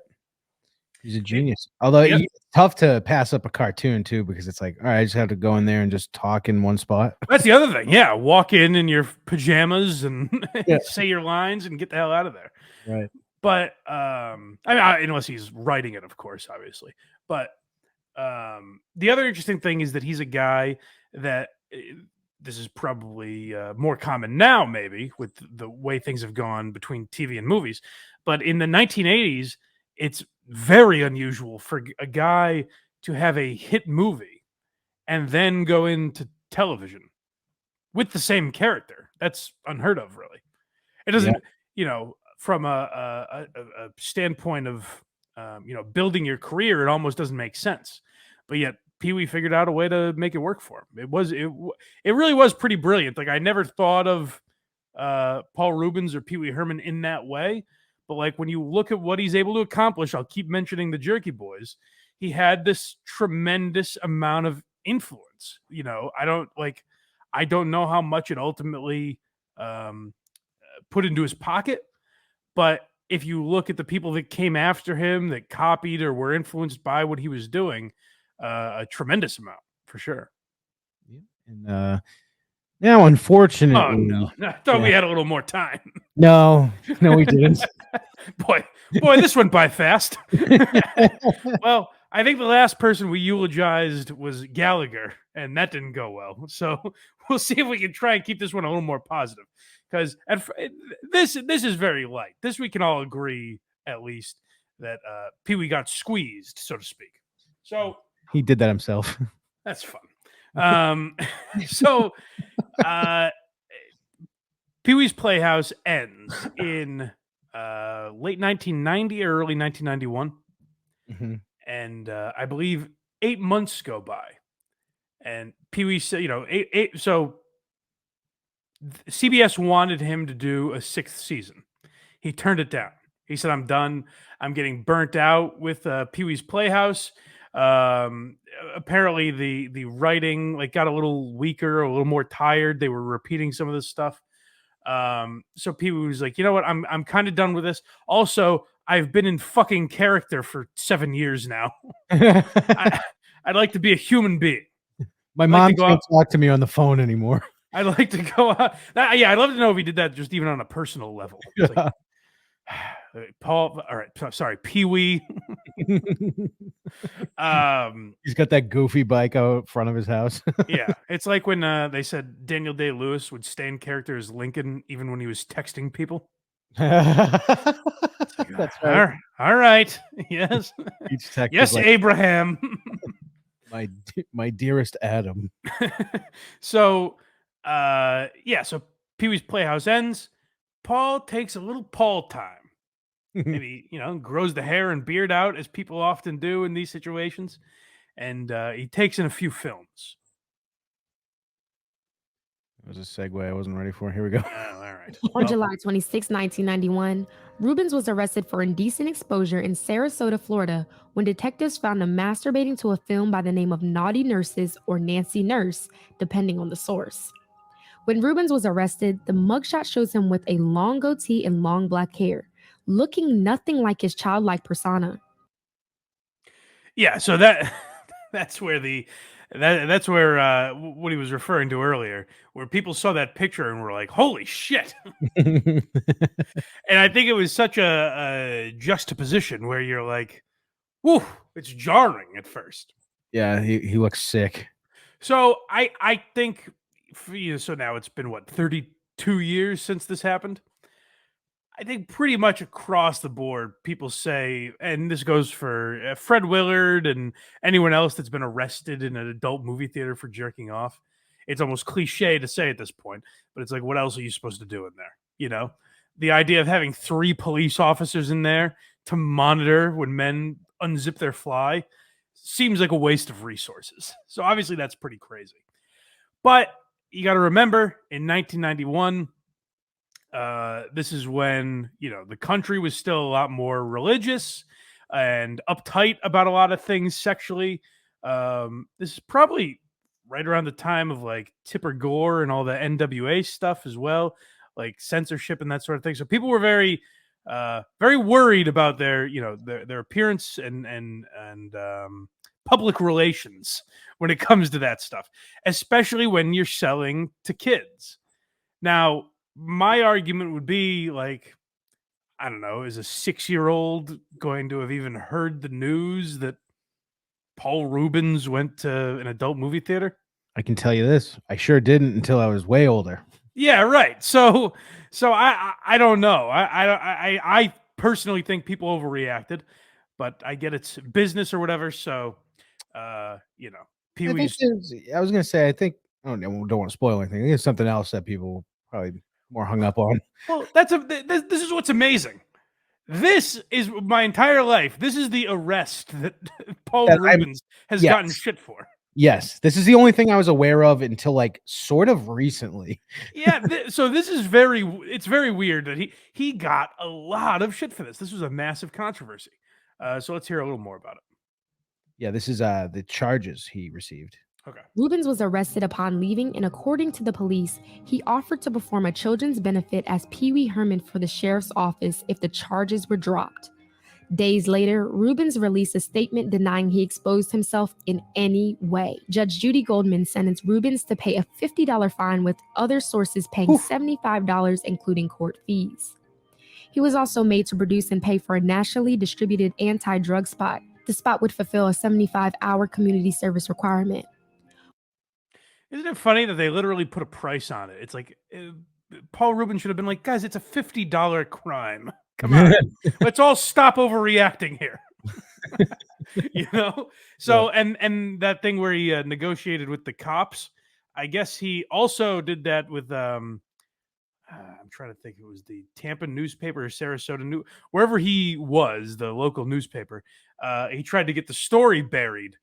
Speaker 6: He's a genius. Although it's tough to pass up a cartoon too, because it's all right, I just have to go in there and just talk in one spot.
Speaker 5: That's the other thing. Yeah. Walk in your pajamas and say your lines and get the hell out of there.
Speaker 6: Right.
Speaker 5: But I mean, unless he's writing it, of course, obviously. But the other interesting thing is that he's a guy that this is probably more common now, maybe with the way things have gone between TV and movies. But in the 1980s, it's very unusual for a guy to have a hit movie and then go into television with the same character. That's unheard of, really. It doesn't, from a standpoint of, building your career, it almost doesn't make sense. But yet Pee-wee figured out a way to make it work for him. It really was pretty brilliant. Like I never thought of Paul Reubens or Pee-wee Herman in that way, but like when you look at what he's able to accomplish, I'll keep mentioning the Jerky Boys. He had this tremendous amount of influence. You know, I don't know how much it ultimately put into his pocket, but if you look at the people that came after him, that copied or were influenced by what he was doing, a tremendous amount for sure.
Speaker 6: And now, unfortunately,
Speaker 5: oh no, I thought we had a little more time.
Speaker 6: No, we didn't.
Speaker 5: boy, this went by fast. Well, I think the last person we eulogized was Gallagher, and that didn't go well. So we'll see if we can try and keep this one a little more positive. Because this is very light. This we can all agree, at least, that Pee-wee got squeezed, so to speak. So
Speaker 6: he did that himself.
Speaker 5: That's fun. So Pee-wee's Playhouse ends in late 1990 or early 1991.
Speaker 6: Mm-hmm.
Speaker 5: And I believe 8 months go by. And Pee-wee said, so CBS wanted him to do a 6th season. He turned it down. He said, I'm done. I'm getting burnt out with Pee-wee's Playhouse. Apparently the writing got a little weaker, a little more tired. They were repeating some of this stuff. So Pee-wee was like, you know what? I'm kind of done with this. Also, I've been in fucking character for 7 years now. I'd like to be a human being.
Speaker 6: My mom can't talk to me on the phone anymore.
Speaker 5: I'd like to go out. I'd love to know if he did that just even on a personal level.
Speaker 6: Yeah.
Speaker 5: Paul, all right, sorry, Pee-wee.
Speaker 6: He's got that goofy bike out front of his house.
Speaker 5: Yeah, it's like when they said Daniel Day-Lewis would stay in character as Lincoln even when he was texting people.
Speaker 6: That's right.
Speaker 5: All right. Yes. Yes, Abraham.
Speaker 6: my dearest Adam.
Speaker 5: So so Pee-wee's Playhouse ends. Paul takes a little Paul time. Maybe, grows the hair and beard out as people often do in these situations. And he takes in a few films.
Speaker 6: That was a segue I wasn't ready for. Here we go.
Speaker 5: Oh, all right.
Speaker 11: On July 26, 1991, Reubens was arrested for indecent exposure in Sarasota, Florida, when detectives found him masturbating to a film by the name of Naughty Nurses or Nancy Nurse, depending on the source. When Reubens was arrested, the mugshot shows him with a long goatee and long black hair, looking nothing like his childlike persona.
Speaker 5: Yeah, so that's where what he was referring to earlier, where people saw that picture and were like, "Holy shit!" And I think it was such a juxtaposition where you're like, "Whew!" It's jarring at first.
Speaker 6: Yeah, he looks sick.
Speaker 5: So I think so now it's been 32 years since this happened. I think pretty much across the board, people say, and this goes for Fred Willard and anyone else that's been arrested in an adult movie theater for jerking off. It's almost cliche to say at this point, but it's like, what else are you supposed to do in there? The idea of having 3 police officers in there to monitor when men unzip their fly seems like a waste of resources. So obviously that's pretty crazy. But you got to remember, in 1991, this is when, the country was still a lot more religious and uptight about a lot of things sexually. This is probably right around the time of Tipper Gore and all the NWA stuff as well, like censorship and that sort of thing. So people were very, very worried about their appearance and public relations when it comes to that stuff, especially when you're selling to kids. Now, my argument would be I don't know, is a 6-year-old going to have even heard the news that Paul Reubens went to an adult movie theater?
Speaker 6: I can tell you this. I sure didn't until I was way older.
Speaker 5: Yeah, right. So I don't know. I personally think people overreacted, but I get it's business or whatever. So, Pee-wee's.
Speaker 6: I was going to say, I think, I don't want to spoil anything. I think it's something else that people probably more hung up on.
Speaker 5: Well, this is what's amazing. This is my entire life. This is the arrest that Paul Reubens has gotten shit for.
Speaker 6: Yes, this is the only thing I was aware of until like sort of recently.
Speaker 5: Yeah, so this is it's very weird that he got a lot of shit for this. This was a massive controversy. So let's hear a little more about it.
Speaker 6: Yeah, this is the charges he received.
Speaker 5: Okay.
Speaker 11: Reubens was arrested upon leaving, and according to the police, he offered to perform a children's benefit as Pee-wee Herman for the sheriff's office if the charges were dropped. Days later, Reubens released a statement denying he exposed himself in any way. Judge Judy Goldman sentenced Reubens to pay a $50 fine, with other sources paying $75, including court fees. He was also made to produce and pay for a nationally distributed anti-drug spot. The spot would fulfill a 75-hour community service requirement.
Speaker 5: Isn't it funny that they literally put a price on it? It's like Paul Reubens should have been like, guys, it's a $50 crime. Come on, let's all stop overreacting here. You know? So, and that thing where he negotiated with the cops, I guess he also did that with, I'm trying to think, it was the Tampa newspaper or Sarasota wherever he was, the local newspaper. He tried to get the story buried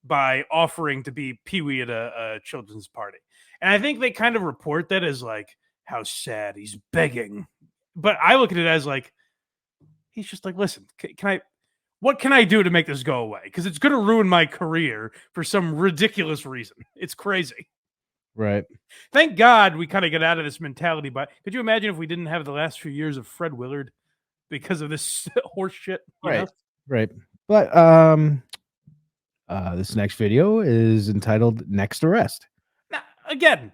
Speaker 5: by offering to be Pee-wee at a children's party. And I think they kind of report that as like, how sad, he's begging. But I look at it as like, he's just like, listen, what can I do to make this go away? Because it's going to ruin my career for some ridiculous reason. It's crazy.
Speaker 6: Right.
Speaker 5: Thank God we kind of get out of this mentality. But could you imagine if we didn't have the last few years of Fred Willard because of this horse shit?
Speaker 6: Right. Right. But this next video is entitled "Next Arrest."
Speaker 5: Now, again,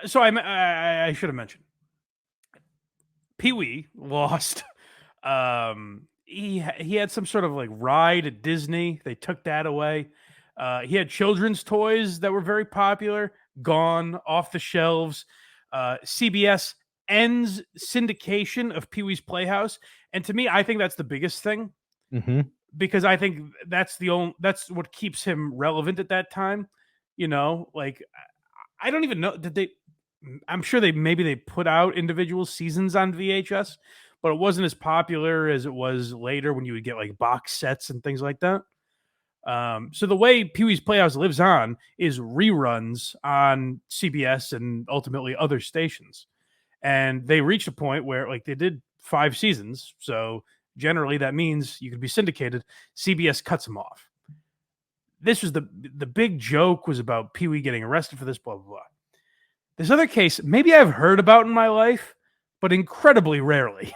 Speaker 5: so I should have mentioned Pee-wee lost. He had some sort of like ride at Disney. They took that away. He had children's toys that were very popular, gone off the shelves. CBS ends syndication of Pee-wee's Playhouse, and to me, I think that's the biggest thing. Because I think that's what keeps him relevant at that time. You know, like I don't even know, I'm sure they put out individual seasons on VHS, but it wasn't as popular as it was later when you would get like box sets and things like that. So the way Pee-wee's Playhouse lives on is reruns on CBS and ultimately other stations. And they reached a point where like they did 5 seasons. So generally that means you could be syndicated. CBS cuts them off. This was the big joke was about Pee-wee getting arrested for this, blah, blah, blah. This other case, maybe I've heard about in my life, but incredibly rarely.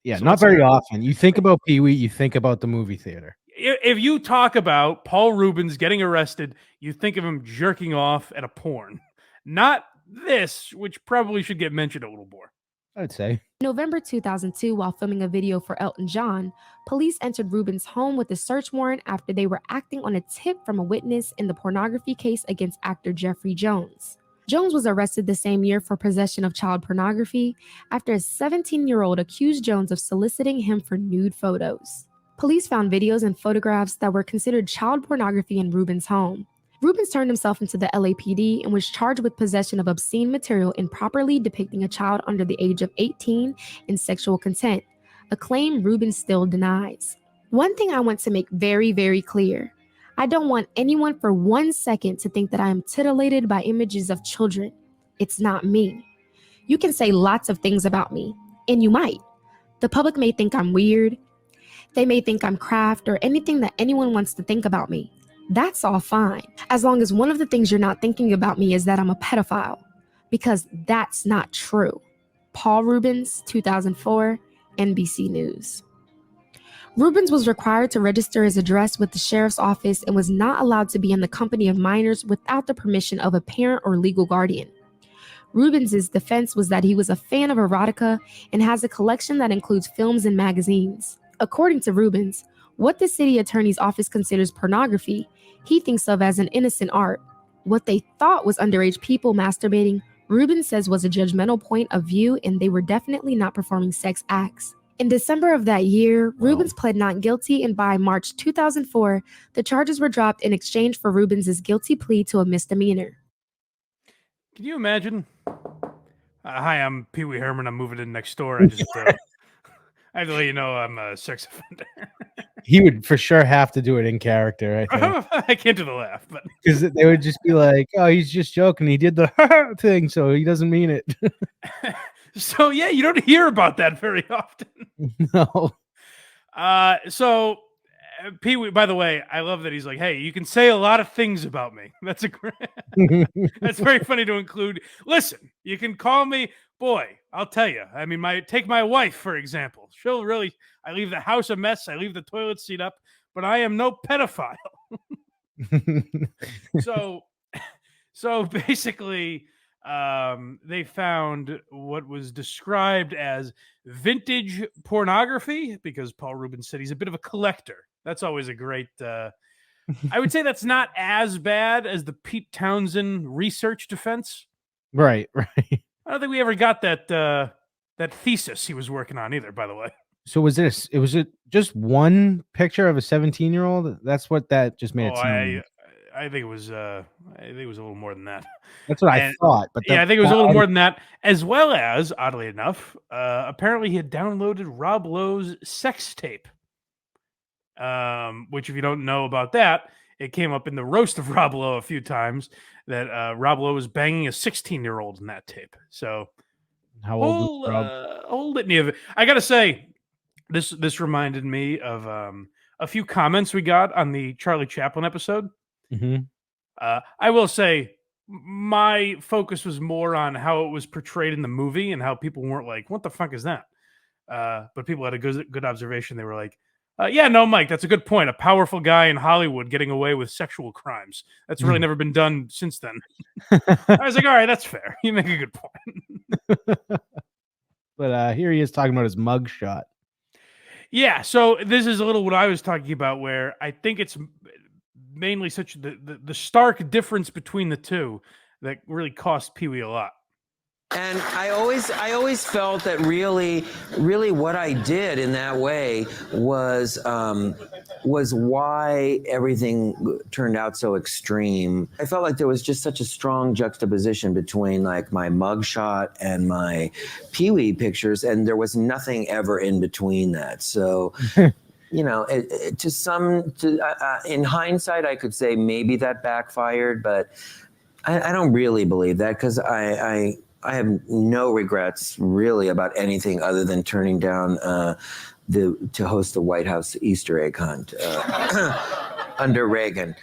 Speaker 6: Yeah, so not very often. You think about Pee-wee, you think about the movie theater.
Speaker 5: If you talk about Paul Reubens getting arrested, you think of him jerking off at a porn. Not this, which probably should get mentioned a little more.
Speaker 6: I'd say.
Speaker 11: November 2002, while filming a video for Elton John, police entered Reubens' home with a search warrant after they were acting on a tip from a witness in the pornography case against actor Jeffrey Jones. Jones was arrested the same year for possession of child pornography after a 17-year-old accused Jones of soliciting him for nude photos. Police found videos and photographs that were considered child pornography in Reubens' home. Reubens turned himself into the LAPD and was charged with possession of obscene material improperly depicting a child under the age of 18 in sexual content, a claim Reubens still denies. One thing I want to make very, very clear. I don't want anyone for 1 second to think that I am titillated by images of children. It's not me. You can say lots of things about me, and you might. The public may think I'm weird. They may think I'm craft or anything that anyone wants to think about me. That's all fine, as long as one of the things you're not thinking about me is that I'm a pedophile, because that's not true. Paul Reubens, 2004, NBC News. Reubens was required to register his address with the sheriff's office and was not allowed to be in the company of minors without the permission of a parent or legal guardian. Reubens' defense was that he was a fan of erotica and has a collection that includes films and magazines. According to Reubens, what the city attorney's office considers pornography, he thinks of as an innocent art. What they thought was underage people masturbating, Reubens says was a judgmental point of view, and they were definitely not performing sex acts. In December of that year, Reubens pled not guilty, and by March 2004, the charges were dropped in exchange for Reubens' guilty plea to a misdemeanor.
Speaker 5: Can you imagine? Hi, I'm Pee-wee Herman. I'm moving in next door. I have to let you know I'm a sex offender.
Speaker 6: He would for sure have to do it in character, I think.
Speaker 5: I can't do the laugh, but
Speaker 6: Because they would just be like, "Oh, he's just joking. He did the thing, so he doesn't mean it."
Speaker 5: so yeah, you don't hear about that very often.
Speaker 6: No.
Speaker 5: So Pee-wee, by the way, I love that he's like, "Hey, you can say a lot of things about me." That's that's very funny to include. Listen, you can call me boy. I'll tell you. I mean, take my wife for example. She'll really. I leave the house a mess. I leave the toilet seat up, but I am no pedophile. So basically, they found what was described as vintage pornography because Paul Reubens said he's a bit of a collector. That's always a great. I would say that's not as bad as the Pete Townsend research defense.
Speaker 6: Right.
Speaker 5: I don't think we ever got that thesis he was working on either. By the way.
Speaker 6: So was it just one picture of a 17-year-old? That's what that just made it sound.
Speaker 5: I think it was a little more than that.
Speaker 6: That's what I thought. But
Speaker 5: yeah, I think it was a little more than that, as well as, oddly enough, apparently he had downloaded Rob Lowe's sex tape. Which, if you don't know about that, it came up in the roast of Rob Lowe a few times that Rob Lowe was banging a 16-year-old in that tape. So
Speaker 6: how old was Rob?
Speaker 5: Whole litany of it. I gotta say, this reminded me of a few comments we got on the Charlie Chaplin episode.
Speaker 6: Mm-hmm.
Speaker 5: I will say my focus was more on how it was portrayed in the movie and how people weren't like, "What the fuck is that?" But people had a good observation. They were like, "Yeah, no, Mike, that's a good point. A powerful guy in Hollywood getting away with sexual crimes. That's really never been done since then." I was like, "All right, that's fair. You make a good point."
Speaker 6: But here he is talking about his mug shot.
Speaker 5: Yeah, so this is a little what I was talking about, where I think it's mainly such the stark difference between the two that really cost Pee-wee a lot.
Speaker 12: And I always felt that really what I did in that way was why everything turned out so extreme. I felt like there was just such a strong juxtaposition between like my mugshot and my Pee-wee pictures, and there was nothing ever in between that. So, you know, in hindsight, I could say maybe that backfired, but I don't really believe that because I have no regrets really about anything other than turning down to host the White House Easter egg hunt under Reagan.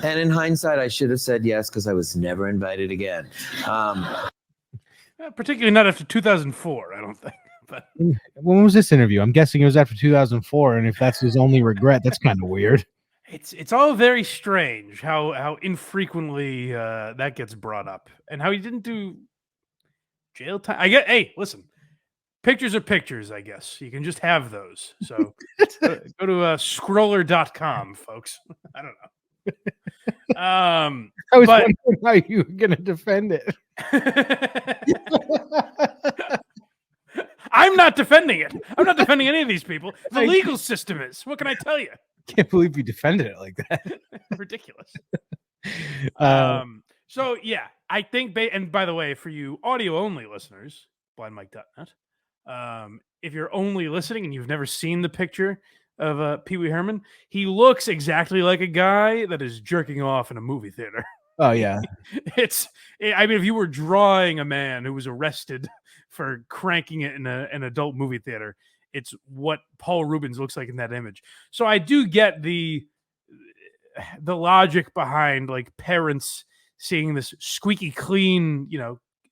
Speaker 12: And in hindsight, I should have said yes because I was never invited again.
Speaker 5: Particularly not after 2004, I don't think. But
Speaker 6: when was this interview? I'm guessing it was after 2004, and if that's his only regret, that's kind of weird.
Speaker 5: It's all very strange how infrequently that gets brought up, and how he didn't do jail time. Hey, listen, pictures are pictures. I guess you can just have those. So go to scroller.com, folks. I don't know.
Speaker 6: I was wondering how you were going to defend it.
Speaker 5: I'm not defending it. I'm not defending any of these people. The legal system is. What can I tell you?
Speaker 6: Can't believe you defended it like that.
Speaker 5: Ridiculous. So yeah, I think, and by the way, for you audio only listeners, blindmike.net, if you're only listening and you've never seen the picture of Pee-wee Herman, he looks exactly like a guy that is jerking off in a movie theater.
Speaker 6: Oh yeah.
Speaker 5: I mean, if you were drawing a man who was arrested for cranking it in an adult movie theater, it's what Paul Reubens looks like in that image. So I do get the logic behind like parents seeing this squeaky clean,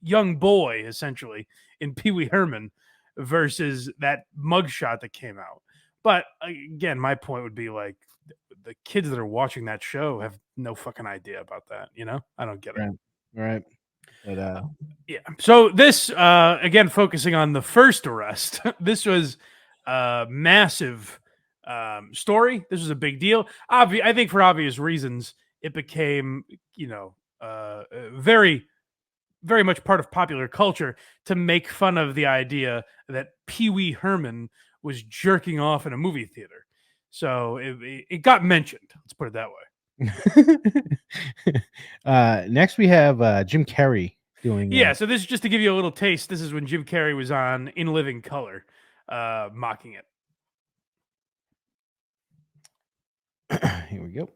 Speaker 5: young boy essentially in Pee-wee Herman versus that mugshot that came out. But again, my point would be like the kids that are watching that show have no fucking idea about that. I don't get it.
Speaker 6: Right. But,
Speaker 5: yeah. So this, again, focusing on the first arrest, this was a massive story. This was a big deal. I think for obvious reasons, it became, very, very much part of popular culture to make fun of the idea that Pee-wee Herman was jerking off in a movie theater. So it got mentioned. Let's put it that
Speaker 6: way. Next we have Jim Carrey doing.
Speaker 5: Yeah. So this is just to give you a little taste. This is when Jim Carrey was on In Living Color, mocking it.
Speaker 6: Here we go.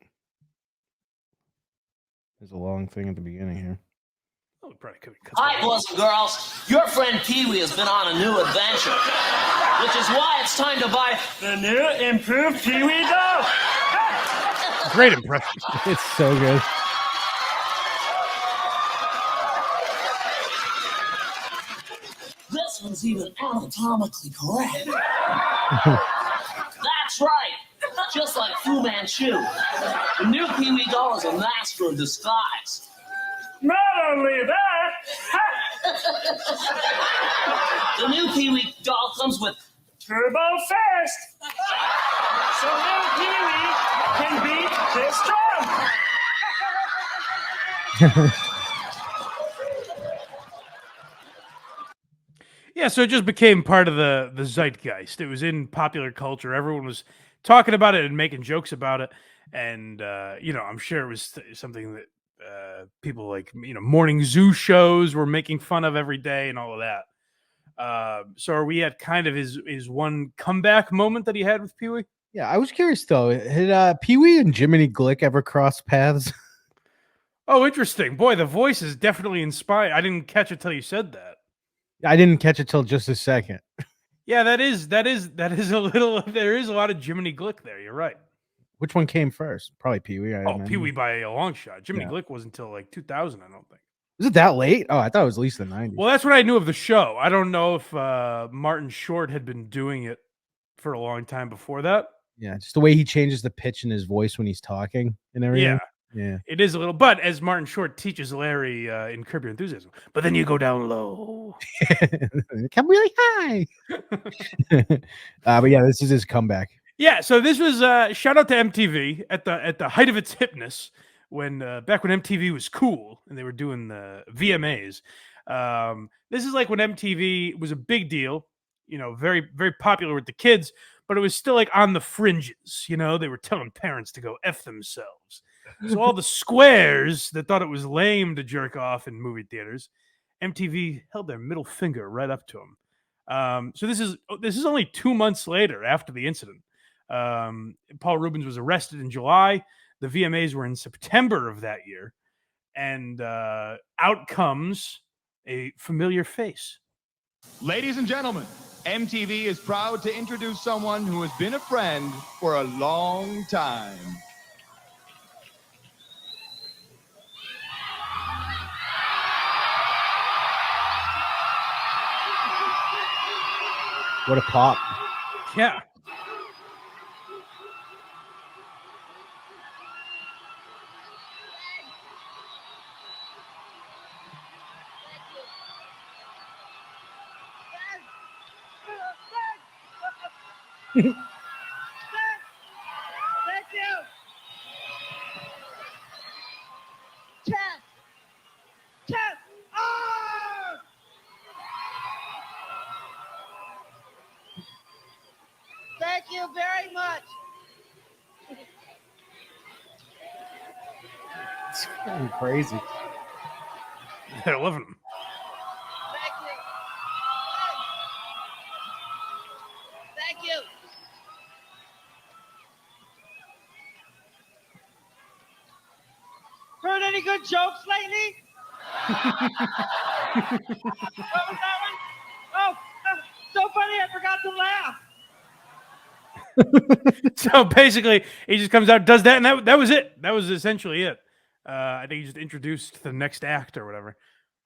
Speaker 6: There's a long thing at the beginning here.
Speaker 5: Oh, probably could cut
Speaker 13: Hi, boys and girls. Your friend Pee-wee has been on a new adventure, which is why it's time to buy the new improved Pee-wee dough.
Speaker 5: Great impression.
Speaker 6: It's so good.
Speaker 13: This one's even anatomically correct. That's right. Just like Fu Manchu. The new Pee-wee doll is a master of disguise. Not only that, the new Pee-wee doll comes with turbo fast. So new Pee-wee can beat this drum.
Speaker 5: Yeah, so it just became part of the zeitgeist. It was in popular culture. Everyone was talking about it and making jokes about it. And, I'm sure it was something that people like, morning zoo shows were making fun of every day and all of that. So are we at kind of his one comeback moment that he had with Pee-wee?
Speaker 6: Yeah, I was curious, though. Had Pee-wee and Jiminy Glick ever crossed paths?
Speaker 5: Oh, interesting. Boy, the voice is definitely inspired. I didn't catch it till you said that.
Speaker 6: I didn't catch it till just a second.
Speaker 5: Yeah, that is a little. There is a lot of Jiminy Glick there. You're right.
Speaker 6: Which one came first? Probably Pee-wee.
Speaker 5: Pee-wee by a long shot. Jiminy Glick wasn't until like 2000, I don't think.
Speaker 6: Was it that late? Oh, I thought it was at least the 90s.
Speaker 5: Well, that's what I knew of the show. I don't know if Martin Short had been doing it for a long time before that.
Speaker 6: Yeah, just the way he changes the pitch in his voice when he's talking and everything. Yeah.
Speaker 5: It is a little, but as Martin Short teaches Larry in Curb Your Enthusiasm, but then you go down low.
Speaker 6: Come really high. But yeah, this is his comeback.
Speaker 5: Yeah, so this was shout out to MTV at the height of its hipness when back when MTV was cool and they were doing the VMAs. This is like when MTV was a big deal, very very popular with the kids, but it was still like on the fringes. They were telling parents to go F themselves. So all the squares that thought it was lame to jerk off in movie theaters, MTV held their middle finger right up to them. So this is only 2 months later after the incident. Paul Reubens was arrested in July. The VMAs were in September of that year, and out comes a familiar face.
Speaker 14: Ladies and gentlemen, MTV is proud to introduce someone who has been a friend for a long time.
Speaker 6: What a pop.
Speaker 5: Yeah.
Speaker 13: Thank you. Chess. Ah! Thank you very much.
Speaker 6: It's fucking crazy.
Speaker 5: I love him.
Speaker 13: Thank you. Thank you. Heard any good jokes lately? What was that one? Oh, so funny I forgot to laugh.
Speaker 5: So basically, he just comes out, does that, and that was it. That was essentially it. I think he just introduced the next act or whatever.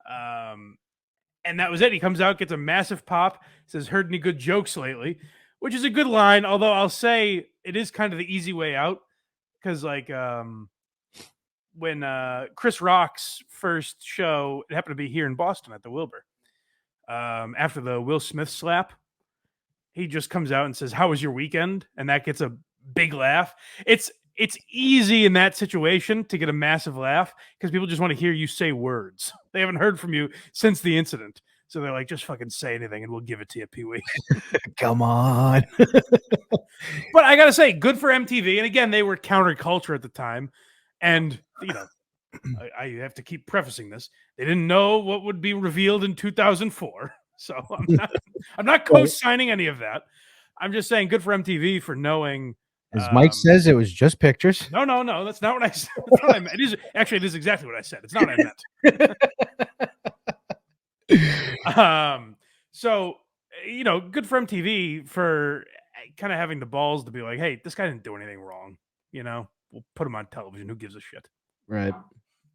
Speaker 5: And that was it. He comes out, gets a massive pop, says, heard any good jokes lately, which is a good line, although I'll say it is kind of the easy way out. Because, like, when Chris Rock's first show, it happened to be here in Boston at the Wilbur, after the Will Smith slap, he just comes out and says, how was your weekend? And that gets a big laugh. It's easy in that situation to get a massive laugh because people just want to hear you say words. They haven't heard from you since the incident. So they're like, just fucking say anything and we'll give it to you, Pee-wee.
Speaker 6: Come on.
Speaker 5: But I got to say, good for MTV. And again, they were counterculture at the time. And, I have to keep prefacing this. They didn't know what would be revealed in 2004. So I'm not co-signing any of that. I'm just saying good for MTV for knowing,
Speaker 6: As Mike says, it was just pictures.
Speaker 5: No, that's not what I said. That's not what I meant. It is exactly what I said. It's not what I meant. So, good for MTV for kind of having the balls to be like, hey, this guy didn't do anything wrong. We'll put him on television. Who gives a shit?
Speaker 6: Right.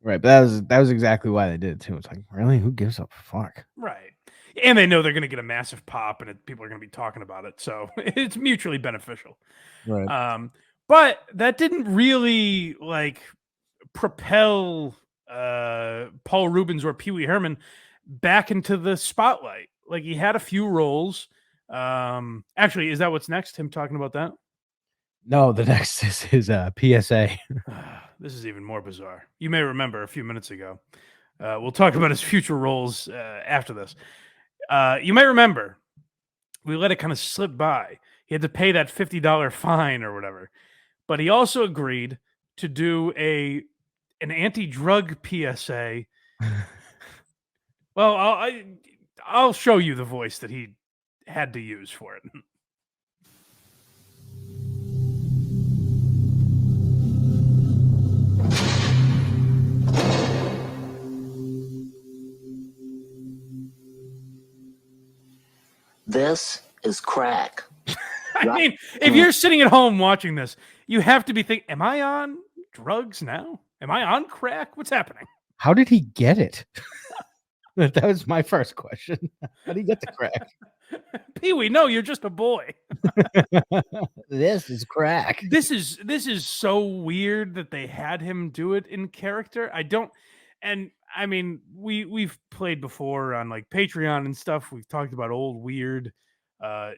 Speaker 6: But that was exactly why they did it too. It's like, really, who gives a fuck?
Speaker 5: Right. And they know they're going to get a massive pop, and people are going to be talking about it. So it's mutually beneficial.
Speaker 6: Right.
Speaker 5: But that didn't really propel Paul Reubens or Pee-wee Herman back into the spotlight. Like, he had a few roles. Actually, is that what's next? Him talking about that?
Speaker 6: No, the next is his PSA.
Speaker 5: This is even more bizarre. You may remember a few minutes ago. We'll talk about his future roles after this. You may remember we let it kind of slip by. He had to pay that $50 fine or whatever. But he also agreed to do an anti-drug PSA. Well, I'll show you the voice that he had to use for it.
Speaker 13: This is crack.
Speaker 5: I mean, if you're sitting at home watching this, you have to be thinking, am I on drugs now? Am I on crack? What's happening?
Speaker 6: How did he get it? That was my first question. How did he get the crack?
Speaker 5: Pee-wee, no, you're just a boy.
Speaker 6: This is crack.
Speaker 5: This is so weird that they had him do it in character. I mean, we've played before on Patreon and stuff. We've talked about old weird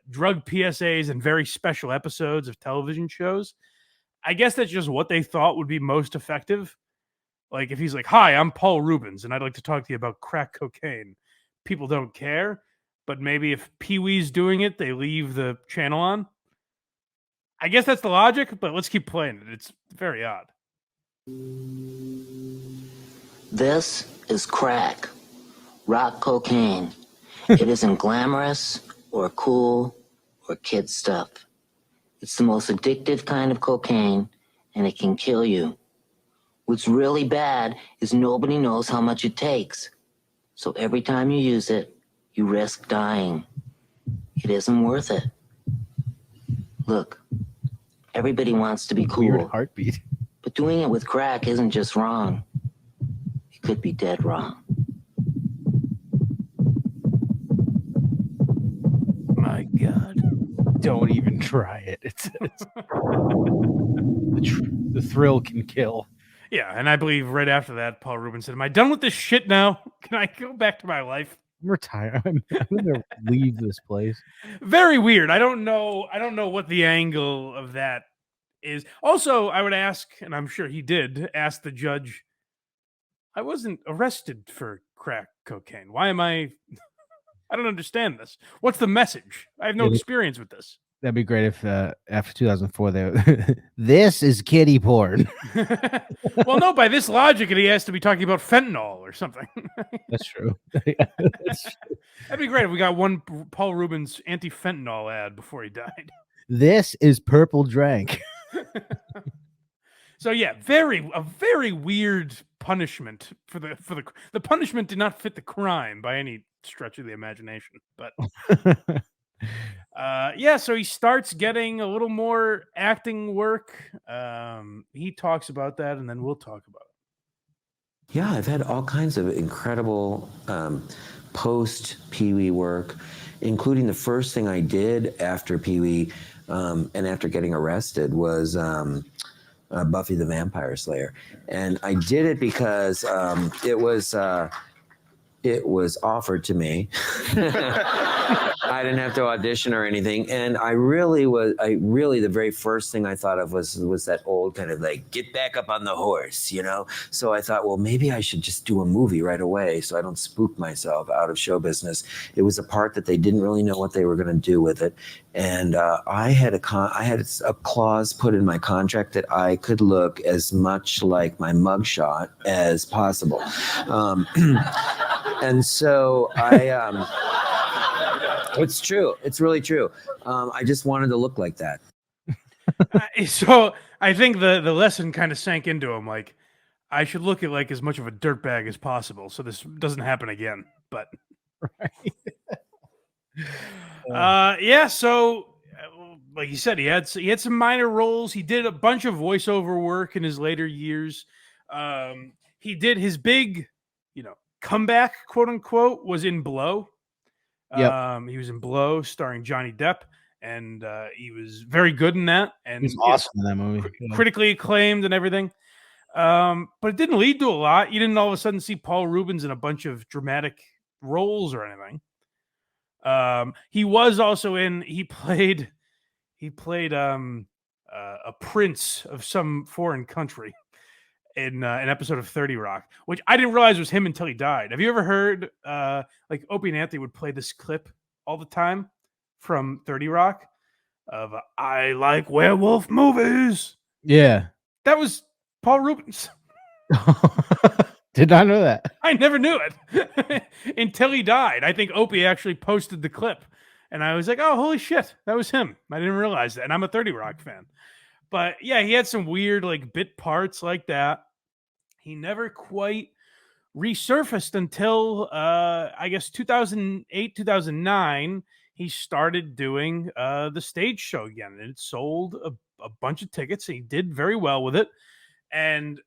Speaker 5: drug PSAs and very special episodes of television shows. I guess that's just what they thought would be most effective. Like, if he's like, hi, I'm Paul Reubens, and I'd like to talk to you about crack cocaine. People don't care. But maybe if Pee-wee's doing it, they leave the channel on. I guess that's the logic, but let's keep playing it. It's very odd.
Speaker 13: This is crack. Rock cocaine. It isn't glamorous or cool or kid stuff. It's the most addictive kind of cocaine, and it can kill you. What's really bad is nobody knows how much it takes. So every time you use it, you risk dying. It isn't worth it. Look, everybody wants to be cool.
Speaker 6: Weird heartbeat.
Speaker 13: But doing it with crack isn't just wrong. It could be dead wrong.
Speaker 5: My God.
Speaker 6: Don't even try it. It's the thrill can kill.
Speaker 5: Yeah, and I believe right after that, Paul Reubens said, am I done with this shit now? Can I go back to my life?
Speaker 6: I'm retired. I'm gonna leave this place.
Speaker 5: Very weird. I don't know what the angle of that is. Also, I would ask, and I'm sure he did, ask the judge, I wasn't arrested for crack cocaine. Why am I don't understand this. What's the message? I have no experience with this.
Speaker 6: That'd be great if after 2004 this is kiddie porn.
Speaker 5: Well, no, by this logic, he has to be talking about fentanyl or something.
Speaker 6: That's true.
Speaker 5: That'd be great if we got one Paul Reubens anti-fentanyl ad before he died.
Speaker 6: This is purple drank.
Speaker 5: So yeah, a very weird punishment for the punishment did not fit the crime by any stretch of the imagination, but yeah, so he starts getting a little more acting work. He talks about that, and then we'll talk about it.
Speaker 12: Yeah, I've had all kinds of incredible post Pee-wee work, including the first thing I did after Pee-wee and after getting arrested was Buffy the Vampire Slayer. And I did it because it was offered to me. I didn't have to audition or anything. And the very first thing I thought of was that old kind of like, get back up on the horse, you know? So I thought, well, maybe I should just do a movie right away so I don't spook myself out of show business. It was a part that they didn't really know what they were going to do with it. And I had a clause put in my contract that I could look as much like my mugshot as possible. And so it's true. It's really true. I just wanted to look like that.
Speaker 5: So I think the lesson kind of sank into him. Like, I should look at like as much of a dirtbag as possible, so this doesn't happen again. But yeah. So, like you said, he had some minor roles. He did a bunch of voiceover work in his later years. He did his big, comeback, quote unquote, was in Blow.
Speaker 6: Yep.
Speaker 5: He was in Blow, starring Johnny Depp, and he was very good in that. And
Speaker 6: He's awesome in that movie.
Speaker 5: critically acclaimed and everything. But it didn't lead to a lot. You didn't all of a sudden see Paul Reubens in a bunch of dramatic roles or anything. He was also he played a prince of some foreign country in an episode of 30 Rock, which I didn't realize was him until he died. Have you ever heard like Opie and Anthony would play this clip all the time from 30 Rock of I like werewolf movies?
Speaker 6: Yeah.
Speaker 5: That was Paul Reubens.
Speaker 6: Did not know that.
Speaker 5: I never knew it until he died. I think Opie actually posted the clip, and I was like, "Oh, holy shit, that was him!" I didn't realize that, and I'm a 30 Rock fan. But yeah, he had some weird like bit parts like that. He never quite resurfaced until I guess 2008, 2009. He started doing the stage show again, and it sold a bunch of tickets. He did very well with it. And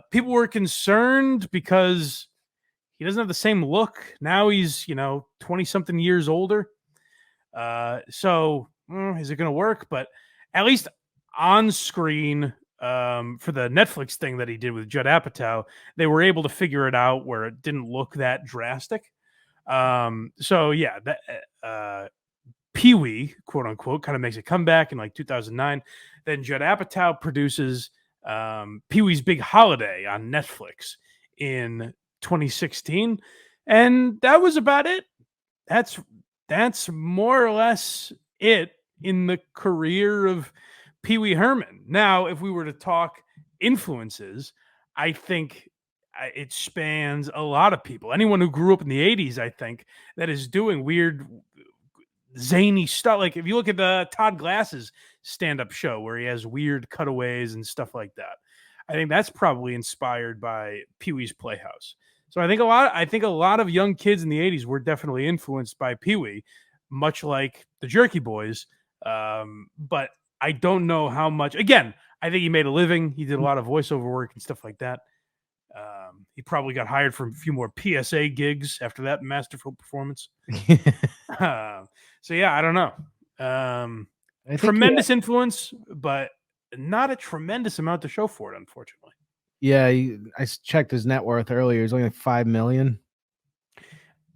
Speaker 5: people were concerned because he doesn't have the same look. Now he's, 20-something years older. So is it going to work? But at least on screen for the Netflix thing that he did with Judd Apatow, they were able to figure it out where it didn't look that drastic. So, yeah, that Pee-wee, quote unquote, kind of makes a comeback in like 2009. Then Judd Apatow produces Pee-wee's Big Holiday on Netflix in 2016, and that was about it. That's more or less it in the career of Pee-wee Herman. Now, if we were to talk influences, I think it spans a lot of people. Anyone who grew up in the 80s, I think, that is doing weird zany stuff. Like if you look at the Todd Glass's stand-up show where he has weird cutaways and stuff like that, I think that's probably inspired by Pee-wee's Playhouse. So I think a lot of young kids in the 80s were definitely influenced by Pee-wee, much like the Jerky Boys. But I don't know how much. Again, I think he made a living. He did a lot of voiceover work and stuff like that. He probably got hired for a few more PSA gigs after that masterful performance. So yeah, I don't know. Tremendous influence, but not a tremendous amount to show for it, unfortunately.
Speaker 6: Yeah, I checked his net worth earlier. It's only like $5 million.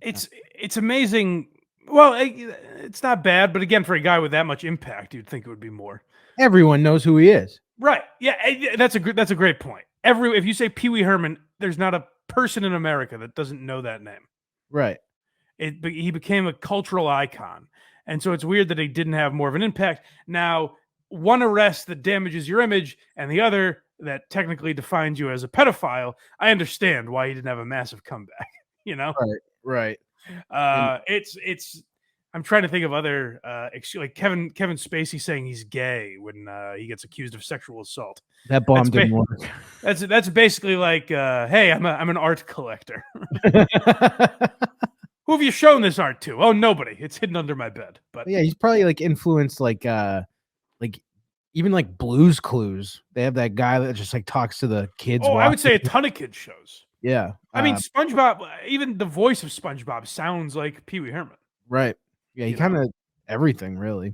Speaker 5: It's amazing. Well, it's not bad, but again, for a guy with that much impact, you'd think it would be more.
Speaker 6: Everyone knows who he is.
Speaker 5: Right. Yeah, that's a great point. If you say Pee-wee Herman, there's not a person in America that doesn't know that name.
Speaker 6: Right.
Speaker 5: He became a cultural icon. And so it's weird that he didn't have more of an impact. Now, one arrest that damages your image and the other that technically defines you as a pedophile, I understand why he didn't have a massive comeback,
Speaker 6: Right.
Speaker 5: It's I'm trying to think of other like Kevin Spacey saying he's gay when he gets accused of sexual assault.
Speaker 6: That bomb didn't work.
Speaker 5: That's basically like, hey, I'm an art collector. Who have you shown this art to? Oh, nobody. It's hidden under my bed. But
Speaker 6: yeah, he's probably like influenced like even like Blue's Clues. They have that guy that just like talks to the kids.
Speaker 5: Oh, I would say a ton of kids shows.
Speaker 6: Yeah.
Speaker 5: I mean, SpongeBob, even the voice of SpongeBob sounds like Pee-wee Herman.
Speaker 6: Right. Yeah, he kind of everything really.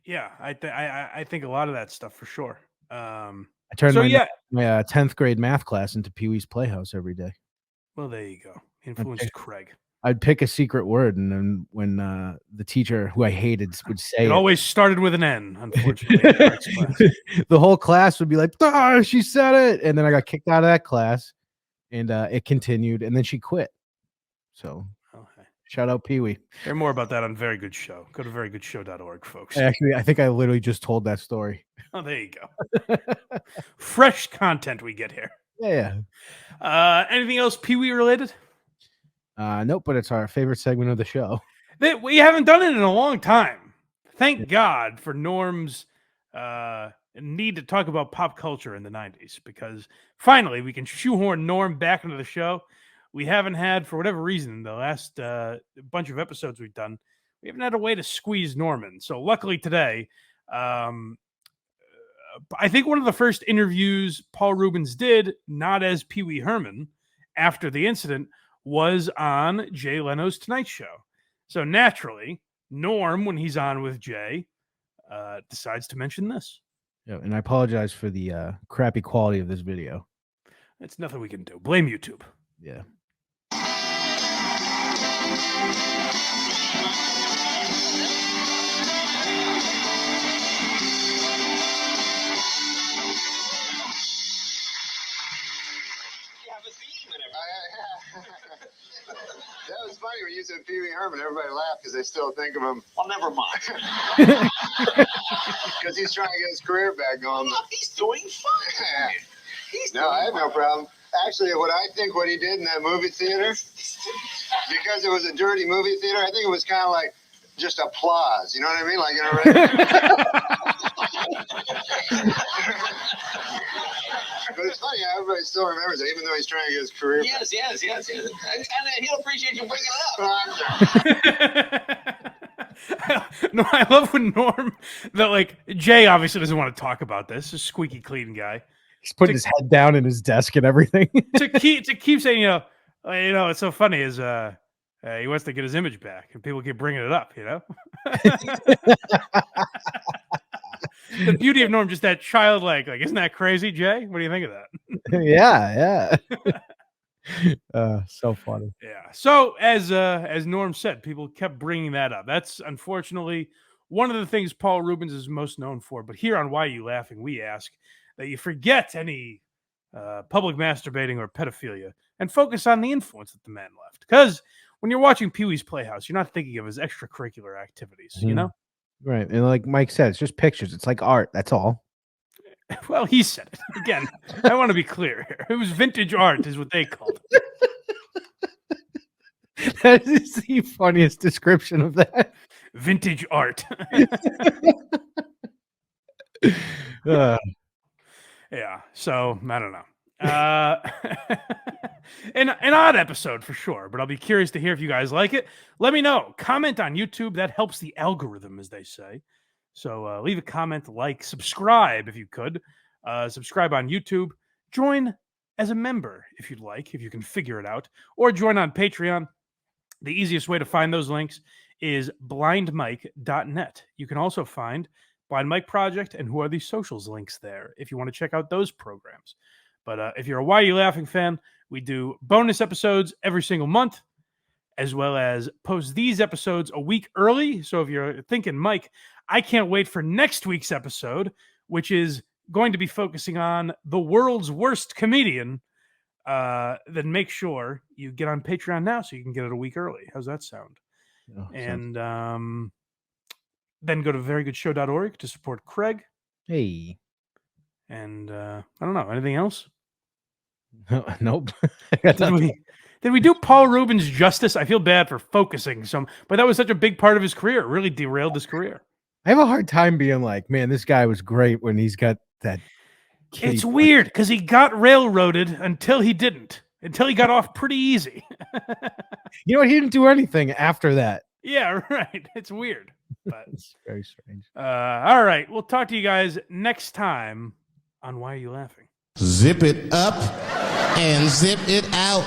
Speaker 5: Yeah, I think a lot of that stuff for sure.
Speaker 6: I turned my 10th grade math class into Pee-wee's Playhouse every day.
Speaker 5: Well, there you go. Influenced Craig.
Speaker 6: I'd pick a secret word, and then when the teacher, who I hated, would say
Speaker 5: it always started with an N, unfortunately.
Speaker 6: The whole class would be like, "Ah, she said it," and then I got kicked out of that class, and it continued, and then she quit. So, shout out Pee-wee.
Speaker 5: Hear more about that on Very Good Show. Go to verygoodshow.org, folks.
Speaker 6: Actually, I think I literally just told that story.
Speaker 5: Oh, there you go. Fresh content we get here.
Speaker 6: Yeah.
Speaker 5: Anything else Pee-wee related?
Speaker 6: Nope, but it's our favorite segment of the show.
Speaker 5: We haven't done it in a long time. Thank God for Norm's need to talk about pop culture in the 90s because finally we can shoehorn Norm back into the show. We haven't had, for whatever reason, the last bunch of episodes we've done, we haven't had a way to squeeze Norman. So luckily today, I think one of the first interviews Paul Reubens did, not as Pee-wee Herman, after the incident, was on Jay Leno's Tonight Show. So naturally, Norm, when he's on with Jay, decides to mention this.
Speaker 6: Yeah, and I apologize for the crappy quality of this video.
Speaker 5: It's nothing we can do. Blame YouTube.
Speaker 6: Yeah.
Speaker 15: That was funny when you said Pee-wee Herman. Everybody laughed because they still think of him. Well, never mind. Because he's trying to get his career back going. Well, he's doing fine. I have no problem. Actually, what he did in that movie theater, because it was a dirty movie theater, I think it was kind of like just applause. You know what I mean? Like, you know, but it's funny how everybody still remembers it, even though he's trying to get his career back.
Speaker 16: Yes. And he'll appreciate you bringing it up.
Speaker 5: No, I love when Norm, Jay obviously doesn't want to talk about this. A squeaky clean guy.
Speaker 6: He's putting his head down in his desk and everything.
Speaker 5: to keep saying, it's so funny is he wants to get his image back, and people keep bringing it up. The beauty of Norm, just that childlike, isn't that crazy, Jay? What do you think of that?
Speaker 6: Yeah. So funny.
Speaker 5: Yeah. So as Norm said, people kept bringing that up. That's unfortunately one of the things Paul Reubens is most known for. But here on Why Are You Laughing, we ask that you forget any public masturbating or pedophilia and focus on the influence that the man left. Because when you're watching Pee-wee's Playhouse, you're not thinking of his extracurricular activities, you know?
Speaker 6: Right. And like Mike said, it's just pictures. It's like art. That's all.
Speaker 5: Well, he said it. Again, I want to be clear here. It was vintage art is what they called it.
Speaker 6: That is the funniest description of that.
Speaker 5: Vintage art. Yeah, so I don't know. An odd episode for sure, but I'll be curious to hear if you guys like it. Let me know. Comment on YouTube. That helps the algorithm, as they say. So leave a comment, subscribe if you could. Subscribe on YouTube. Join as a member if you'd like, if you can figure it out. Or join on Patreon. The easiest way to find those links is blindmike.net. You can also find Blind Mike Project and Who Are These Socials links there if you want to check out those programs. But if you're a Why Are You Laughing fan, we do bonus episodes every single month, as well as post these episodes a week early. So if you're thinking, Mike, I can't wait for next week's episode, which is going to be focusing on the world's worst comedian, then make sure you get on Patreon now so you can get it a week early. How's that sound?
Speaker 6: Oh,
Speaker 5: and then go to verygoodshow.org to support Craig.
Speaker 6: Hey.
Speaker 5: And I don't know. Anything else?
Speaker 6: Nope.
Speaker 5: Did we do Paul Reubens justice? I feel bad for focusing but that was such a big part of his career. It really derailed his career.
Speaker 6: I have a hard time being like, man, this guy was great when he's got that.
Speaker 5: It's weird because he got railroaded until he didn't. Until he got off pretty easy.
Speaker 6: You know what? He didn't do anything after that.
Speaker 5: Yeah, right. It's weird. But
Speaker 6: it's very strange.
Speaker 5: All right. We'll talk to you guys next time on Why Are You Laughing?
Speaker 17: Zip it up and zip it out.